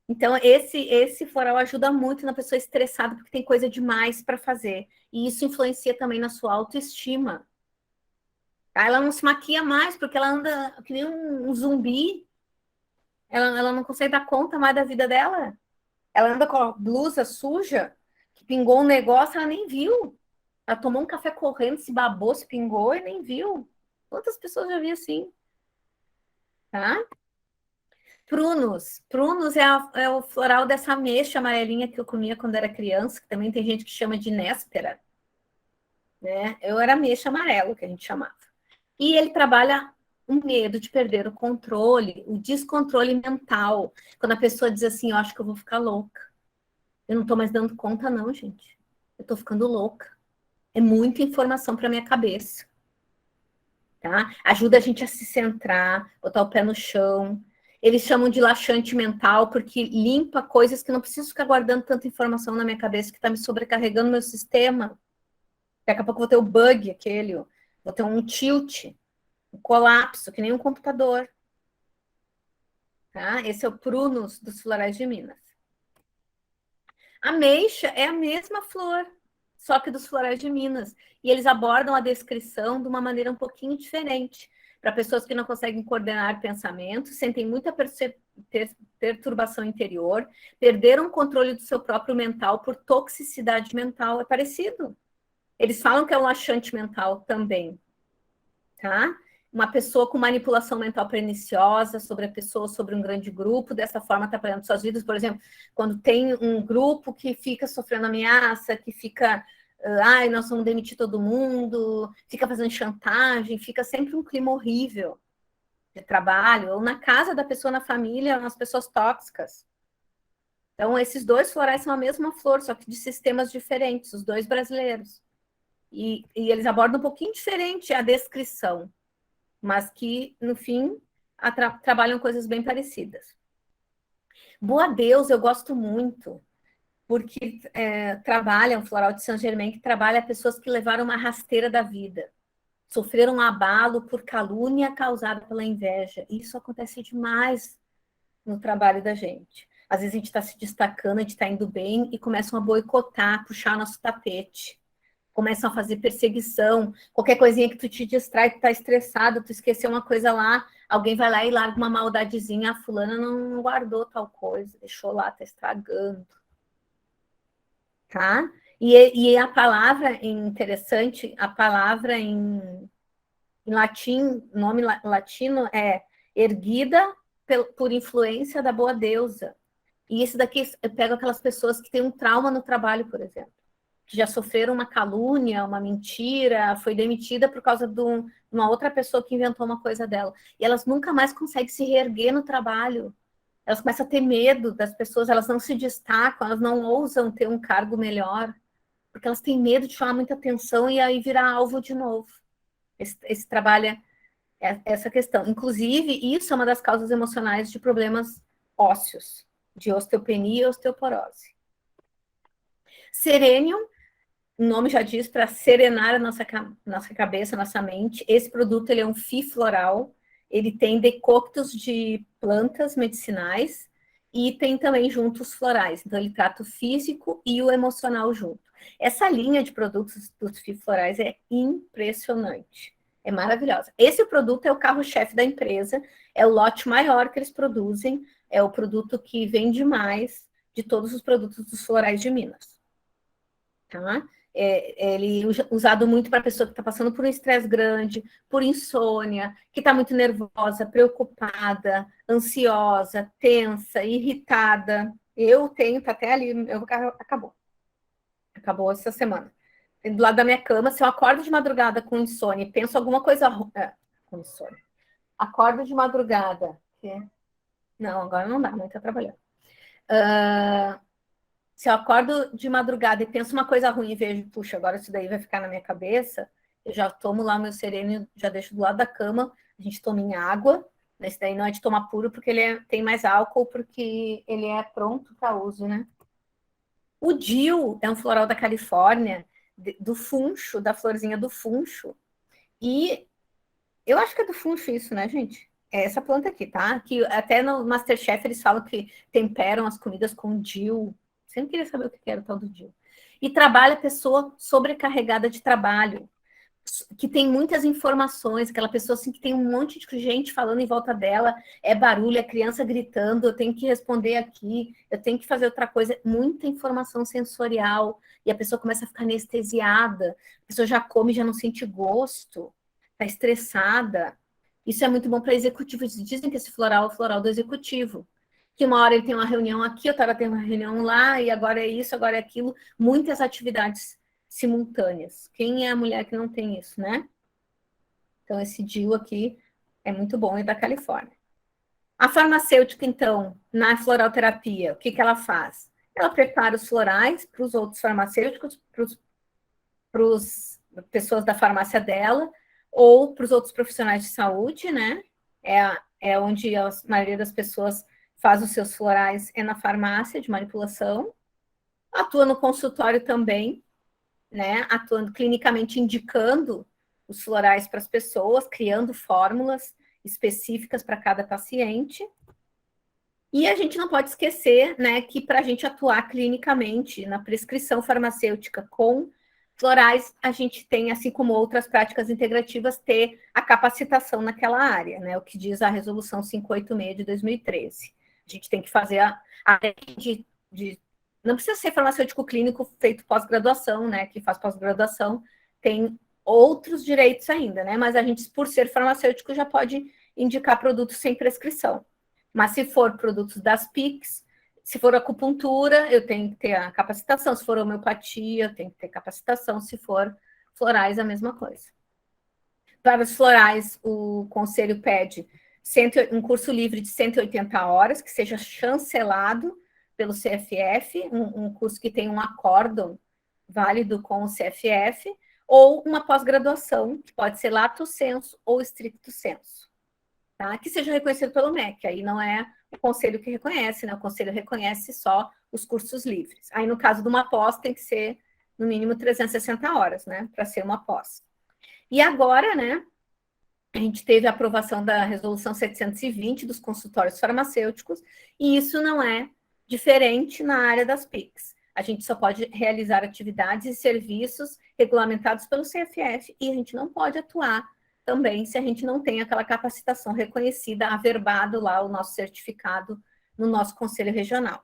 Então, esse floral ajuda muito na pessoa estressada, porque tem coisa demais para fazer. E isso influencia também na sua autoestima. Ela não se maquia mais, porque ela anda que nem um zumbi. Ela não consegue dar conta mais da vida dela. Ela anda com a blusa suja, que pingou um negócio, ela nem viu. Ela tomou um café correndo, se babou, se pingou e nem viu. Quantas pessoas já vi assim? Tá? Prunus. Prunus é o floral dessa ameixa amarelinha que eu comia quando era criança, que também tem gente que chama de néspera. Né? Eu era ameixa amarelo, que a gente chamava. E ele trabalha o medo de perder o controle, o descontrole mental. Quando a pessoa diz assim, eu acho que eu vou ficar louca. Eu não estou mais dando conta, não, gente. Eu estou ficando louca. É muita informação para minha cabeça. Tá? Ajuda a gente a se centrar, botar o pé no chão. Eles chamam de laxante mental, porque limpa coisas que não preciso ficar guardando tanta informação na minha cabeça, que está me sobrecarregando meu sistema. Daqui a pouco eu vou ter o bug, vou ter um tilt, um colapso, que nem um computador. Tá? Esse é o Prunus dos florais de Minas. A ameixa é a mesma flor, só que dos florais de Minas. E eles abordam a descrição de uma maneira um pouquinho diferente. Para pessoas que não conseguem coordenar pensamentos, sentem muita perturbação interior, perderam o controle do seu próprio mental por toxicidade mental. É parecido. Eles falam que é um laxante mental também. Tá? Uma pessoa com manipulação mental perniciosa sobre a pessoa, sobre um grande grupo, dessa forma está atrapalhando suas vidas. Por exemplo, quando tem um grupo que fica sofrendo ameaça, que fica, nós vamos demitir todo mundo, fica fazendo chantagem, fica sempre um clima horrível de trabalho, ou na casa da pessoa, na família, umas pessoas tóxicas. Então, esses dois florais são a mesma flor, só que de sistemas diferentes, os dois brasileiros. e eles abordam um pouquinho diferente a descrição, mas que, no fim, trabalham coisas bem parecidas. Boa Deus, eu gosto muito, porque trabalha um floral de Saint-Germain que trabalha pessoas que levaram uma rasteira da vida, sofreram um abalo por calúnia causada pela inveja. Isso acontece demais no trabalho da gente. Às vezes a gente está se destacando, a gente está indo bem e começam a boicotar, puxar nosso tapete. Começam a fazer perseguição, qualquer coisinha que tu te distrai, tu tá estressado, tu esqueceu uma coisa lá, alguém vai lá e larga uma maldadezinha, a fulana não guardou tal coisa, deixou lá, tá estragando. Tá? E a palavra interessante, a palavra em latim, nome latino é erguida por influência da boa deusa. E esse daqui, eu pego aquelas pessoas que têm um trauma no trabalho, por exemplo, que já sofreram uma calúnia, uma mentira, foi demitida por causa de uma outra pessoa que inventou uma coisa dela. E elas nunca mais conseguem se reerguer no trabalho. Elas começam a ter medo das pessoas, elas não se destacam, elas não ousam ter um cargo melhor, porque elas têm medo de chamar muita atenção e aí virar alvo de novo. Esse trabalho é essa questão. Inclusive, isso é uma das causas emocionais de problemas ósseos, de osteopenia e osteoporose. Serenium, o nome já diz, para serenar a nossa cabeça, a nossa mente. Esse produto ele é um FI floral, ele tem decoctos de plantas medicinais e tem também juntos florais. Então, ele trata o físico e o emocional junto. Essa linha de produtos dos FI florais é impressionante. É maravilhosa. Esse produto é o carro-chefe da empresa, é o lote maior que eles produzem, é o produto que vende mais de todos os produtos dos florais de Minas. Tá? Ele é usado muito para pessoa que está passando por um estresse grande, por insônia, que está muito nervosa, preocupada, ansiosa, tensa, irritada. Eu tenho, tá até ali, acabou essa semana. Do lado da minha cama, se eu acordo de madrugada com insônia e penso alguma coisa com insônia, acordo de madrugada, não, agora não dá, mãe tá trabalhando. Se eu acordo de madrugada e penso uma coisa ruim e vejo, puxa, agora isso daí vai ficar na minha cabeça, eu já tomo lá o meu sereno, já deixo do lado da cama, a gente toma em água, esse daí não é de tomar puro porque ele tem mais álcool, porque ele é pronto para uso, né? O Dill é um floral da Califórnia, do funcho, da florzinha do funcho, e eu acho que é do funcho isso, né, gente? É essa planta aqui, tá? Que até no Masterchef eles falam que temperam as comidas com Dill. Sempre queria saber o que era o tal do Dill. E trabalha a pessoa sobrecarregada de trabalho, que tem muitas informações, aquela pessoa assim que tem um monte de gente falando em volta dela, é barulho, é criança gritando, eu tenho que responder aqui, eu tenho que fazer outra coisa, muita informação sensorial, e a pessoa começa a ficar anestesiada, a pessoa já come, já não sente gosto, está estressada. Isso é muito bom para executivos. Dizem que esse floral é o floral do executivo, que uma hora ele tem uma reunião aqui, outra hora tem uma reunião lá, e agora é isso, agora é aquilo, muitas atividades simultâneas. Quem é a mulher que não tem isso, né? Então, esse DIU aqui é muito bom, é da Califórnia. A farmacêutica, então, na floralterapia, o que ela faz? Ela prepara os florais para os outros farmacêuticos, para as pessoas da farmácia dela, ou para os outros profissionais de saúde, né? É onde a maioria das pessoas faz os seus florais, é na farmácia de manipulação. Atua no consultório também, né, atuando clinicamente, indicando os florais para as pessoas, criando fórmulas específicas para cada paciente. E a gente não pode esquecer, né, que para a gente atuar clinicamente na prescrição farmacêutica com florais, a gente tem, assim como outras práticas integrativas, ter a capacitação naquela área, né, o que diz a Resolução 586 de 2013. A gente tem que fazer não precisa ser farmacêutico clínico feito pós-graduação, né? Que faz pós-graduação, tem outros direitos ainda, né? Mas a gente, por ser farmacêutico, já pode indicar produtos sem prescrição. Mas se for produtos das PICs, se for acupuntura, eu tenho que ter a capacitação. Se for homeopatia, eu tenho que ter capacitação. Se for florais, a mesma coisa. Para os florais, o conselho pede um curso livre de 180 horas, que seja chancelado pelo CFF, um curso que tem um acórdão válido com o CFF, ou uma pós-graduação, que pode ser lato sensu ou stricto sensu, tá? Que seja reconhecido pelo MEC, aí não é o conselho que reconhece, né? O conselho reconhece só os cursos livres. Aí, no caso de uma pós, tem que ser, no mínimo, 360 horas, né? Para ser uma pós. E agora, né? A gente teve a aprovação da resolução 720 dos consultórios farmacêuticos, e isso não é diferente na área das PICs. A gente só pode realizar atividades e serviços regulamentados pelo CFF, e a gente não pode atuar também se a gente não tem aquela capacitação reconhecida, averbado lá o nosso certificado no nosso conselho regional.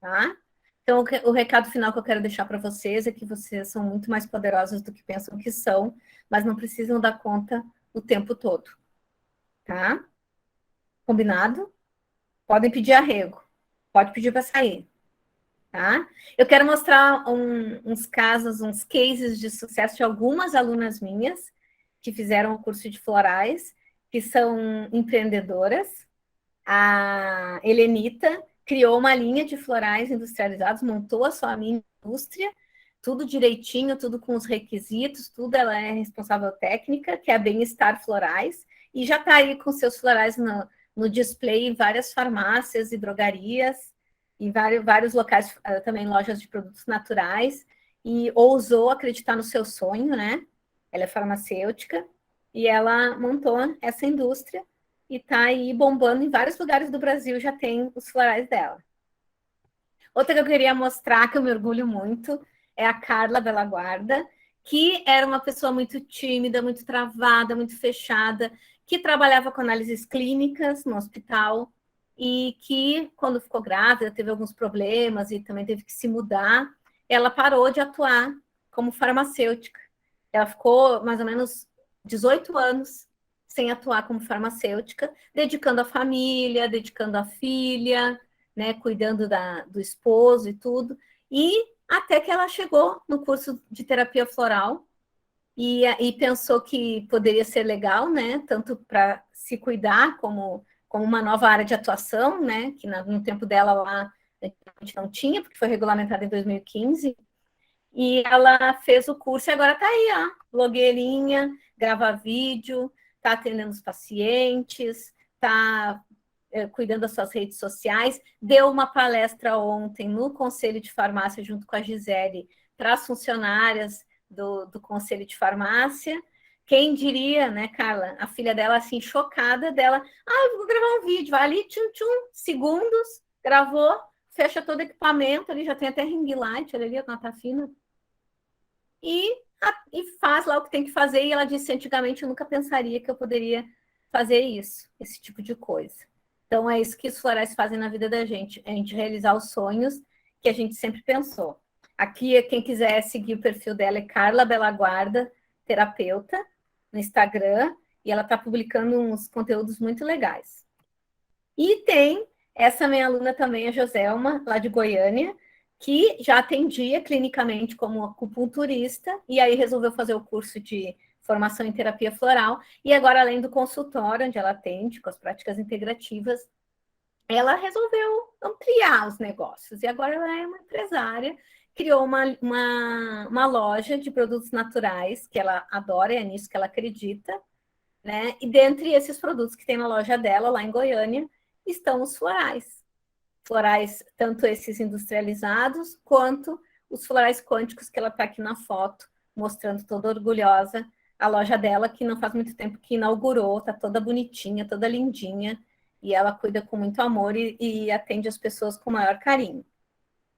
Tá? Então, o recado final que eu quero deixar para vocês é que vocês são muito mais poderosos do que pensam que são, mas não precisam dar conta o tempo todo. Tá? Combinado? Podem pedir arrego. Pode pedir para sair. Tá? Eu quero mostrar uns casos, uns cases de sucesso de algumas alunas minhas que fizeram o curso de florais, que são empreendedoras. A Helenita criou uma linha de florais industrializados, montou a sua mini indústria, tudo direitinho, tudo com os requisitos, tudo ela é responsável técnica, que é a Bem-Estar Florais, e já está aí com seus florais no display em várias farmácias e drogarias, em vários locais, também lojas de produtos naturais, e ousou acreditar no seu sonho, né? Ela é farmacêutica, e ela montou essa indústria, e está aí bombando em vários lugares do Brasil, já tem os florais dela. Outra que eu queria mostrar, que eu me orgulho muito, é a Carla Bela Guarda, que era uma pessoa muito tímida, muito travada, muito fechada, que trabalhava com análises clínicas no hospital, e que, quando ficou grávida, teve alguns problemas e também teve que se mudar, ela parou de atuar como farmacêutica. Ela ficou mais ou menos 18 anos sem atuar como farmacêutica, dedicando a família, dedicando a filha, né, cuidando do esposo e tudo, e até que ela chegou no curso de terapia floral e pensou que poderia ser legal, né, tanto para se cuidar como uma nova área de atuação, né, que no tempo dela lá a gente não tinha, porque foi regulamentada em 2015, e ela fez o curso e agora está aí, ó, blogueirinha, grava vídeo, está atendendo os pacientes, está cuidando das suas redes sociais, deu uma palestra ontem no Conselho de Farmácia, junto com a Gisele, para as funcionárias do Conselho de Farmácia. Quem diria, né, Carla? A filha dela, assim, chocada dela. Eu vou gravar um vídeo. Vai ali, tchum, segundos, gravou, fecha todo o equipamento, ali já tem até ring light, olha ali, a nota fina. E faz lá o que tem que fazer. E ela disse, antigamente eu nunca pensaria que eu poderia fazer isso, esse tipo de coisa. Então, é isso que os florais fazem na vida da gente, é a gente realizar os sonhos que a gente sempre pensou. Aqui, quem quiser seguir o perfil dela é Carla Bela Guarda, terapeuta, no Instagram, e ela está publicando uns conteúdos muito legais. E tem essa minha aluna também, a Joselma, lá de Goiânia, que já atendia clinicamente como acupunturista, e aí resolveu fazer o curso de formação em terapia floral, e agora, além do consultório, onde ela atende, com as práticas integrativas, ela resolveu ampliar os negócios, e agora ela é uma empresária, criou uma loja de produtos naturais, que ela adora, é nisso que ela acredita, né? E dentre esses produtos que tem na loja dela, lá em Goiânia, estão os florais. Florais, tanto esses industrializados, quanto os florais quânticos, que ela está aqui na foto, mostrando toda orgulhosa a loja dela, que não faz muito tempo que inaugurou, está toda bonitinha, toda lindinha, e ela cuida com muito amor e atende as pessoas com o maior carinho.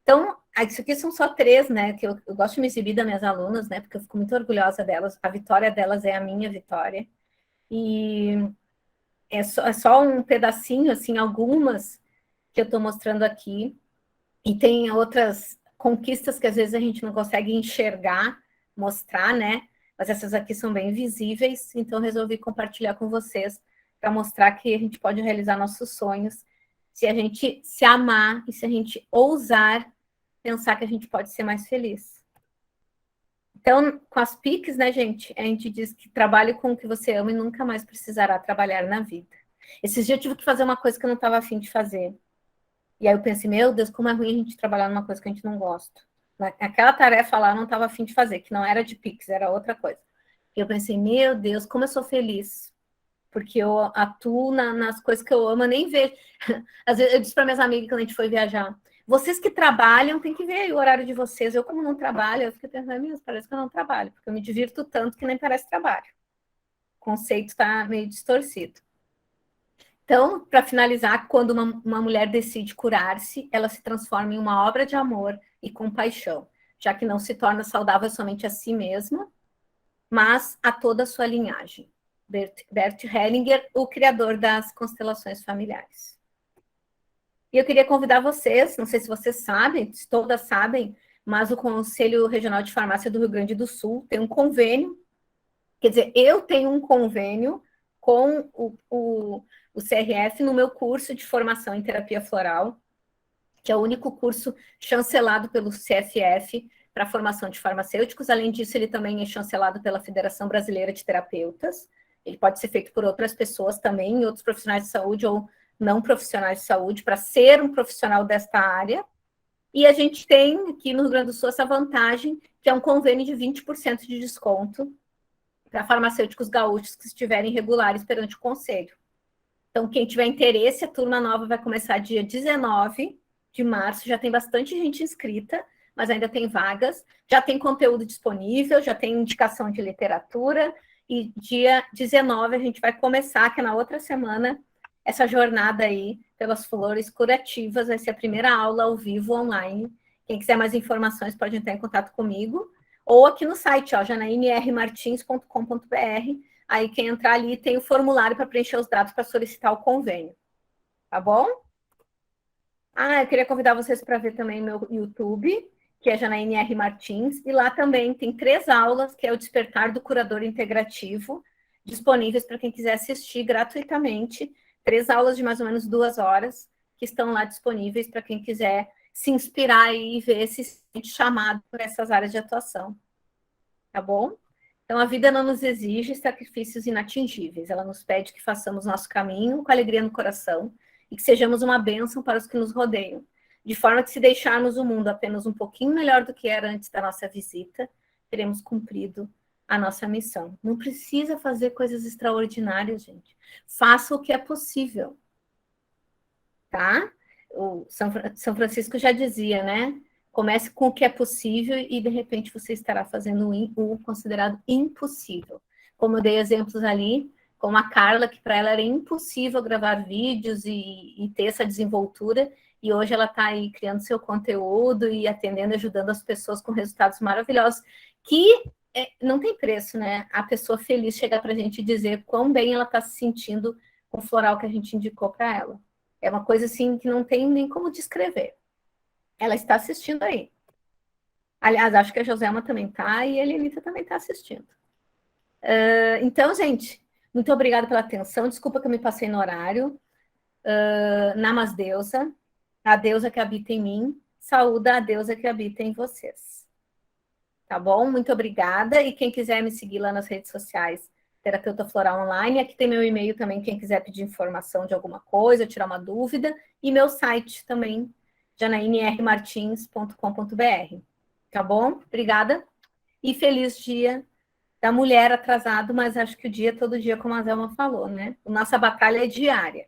Então, isso aqui são só 3, né, que eu gosto de me exibir das minhas alunas, né, porque eu fico muito orgulhosa delas, a vitória delas é a minha vitória, e é só um pedacinho, assim, algumas que eu estou mostrando aqui, e tem outras conquistas que às vezes a gente não consegue enxergar, mostrar, né, mas essas aqui são bem visíveis, então resolvi compartilhar com vocês para mostrar que a gente pode realizar nossos sonhos se a gente se amar e se a gente ousar pensar que a gente pode ser mais feliz. Então, com as PICs, né, gente, a gente diz que trabalhe com o que você ama e nunca mais precisará trabalhar na vida. Esses dias eu tive que fazer uma coisa que eu não estava afim de fazer. E aí eu pensei, meu Deus, como é ruim a gente trabalhar numa coisa que a gente não gosta. aquela tarefa lá eu não estava afim de fazer, que não era de Pix, era outra coisa. E eu pensei, meu Deus, como eu sou feliz, porque eu atuo nas coisas que eu amo, eu nem vejo. Às vezes eu disse para minhas amigas quando a gente foi viajar, vocês que trabalham, tem que ver aí o horário de vocês. Eu, como não trabalho, eu fiquei pensando, meu, parece que eu não trabalho, porque eu me divirto tanto que nem parece trabalho. O conceito está meio distorcido. Então, para finalizar, quando uma mulher decide curar-se, ela se transforma em uma obra de amor e compaixão, já que não se torna saudável somente a si mesma, mas a toda a sua linhagem. Bert Hellinger, o criador das constelações familiares. E eu queria convidar vocês, não sei se vocês sabem, se todas sabem, mas o Conselho Regional de Farmácia do Rio Grande do Sul tem um convênio, quer dizer, eu tenho um convênio com o CRF no meu curso de formação em terapia floral, que é o único curso chancelado pelo CFF para a formação de farmacêuticos. Além disso, ele também é chancelado pela Federação Brasileira de Terapeutas. Ele pode ser feito por outras pessoas também, outros profissionais de saúde ou não profissionais de saúde, para ser um profissional desta área. E a gente tem aqui no Rio Grande do Sul essa vantagem, que é um convênio de 20% de desconto para farmacêuticos gaúchos que estiverem regulares perante o Conselho. Então, quem tiver interesse, a turma nova vai começar dia 19 de março, já tem bastante gente inscrita, mas ainda tem vagas, já tem conteúdo disponível, já tem indicação de literatura, e dia 19 a gente vai começar, que é na outra semana, essa jornada aí pelas flores curativas, vai ser a primeira aula ao vivo online. Quem quiser mais informações pode entrar em contato comigo, ou aqui no site, ó, janaínermartins.com.br. Aí quem entrar ali tem o formulário para preencher os dados para solicitar o convênio. Tá bom? Eu queria convidar vocês para ver também meu YouTube, que é Janaíne R. Martins, e lá também tem 3 aulas, que é o Despertar do Curador Integrativo, disponíveis para quem quiser assistir gratuitamente. 3 aulas de mais ou menos 2 horas, que estão lá disponíveis para quem quiser se inspirar e ver se sente chamado por essas áreas de atuação. Tá bom? Então, a vida não nos exige sacrifícios inatingíveis. Ela nos pede que façamos nosso caminho com alegria no coração e que sejamos uma bênção para os que nos rodeiam. De forma que, se deixarmos o mundo apenas um pouquinho melhor do que era antes da nossa visita, teremos cumprido a nossa missão. Não precisa fazer coisas extraordinárias, gente. Faça o que é possível. Tá? O São Francisco já dizia, né? Comece com o que é possível e, de repente, você estará fazendo o considerado impossível. Como eu dei exemplos ali, como a Carla, que para ela era impossível gravar vídeos e ter essa desenvoltura, e hoje ela está aí criando seu conteúdo e atendendo, ajudando as pessoas com resultados maravilhosos, que não tem preço, né? A pessoa feliz chegar para a gente e dizer quão bem ela está se sentindo com o floral que a gente indicou para ela. É uma coisa assim que não tem nem como descrever. Ela está assistindo aí. Aliás, acho que a Joselma também está e a Elenita também está assistindo. Então, gente, muito obrigada pela atenção. Desculpa que eu me passei no horário. Namasdeusa, a deusa que habita em mim, saúda a deusa que habita em vocês. Tá bom? Muito obrigada. E quem quiser me seguir lá nas redes sociais, Terapeuta Floral Online, aqui tem meu e-mail também, quem quiser pedir informação de alguma coisa, tirar uma dúvida, e meu site também, janainermartins.com.br. Tá bom? Obrigada. E feliz dia da mulher atrasado, mas acho que o dia, todo dia, como a Zelma falou, né? Nossa batalha é diária.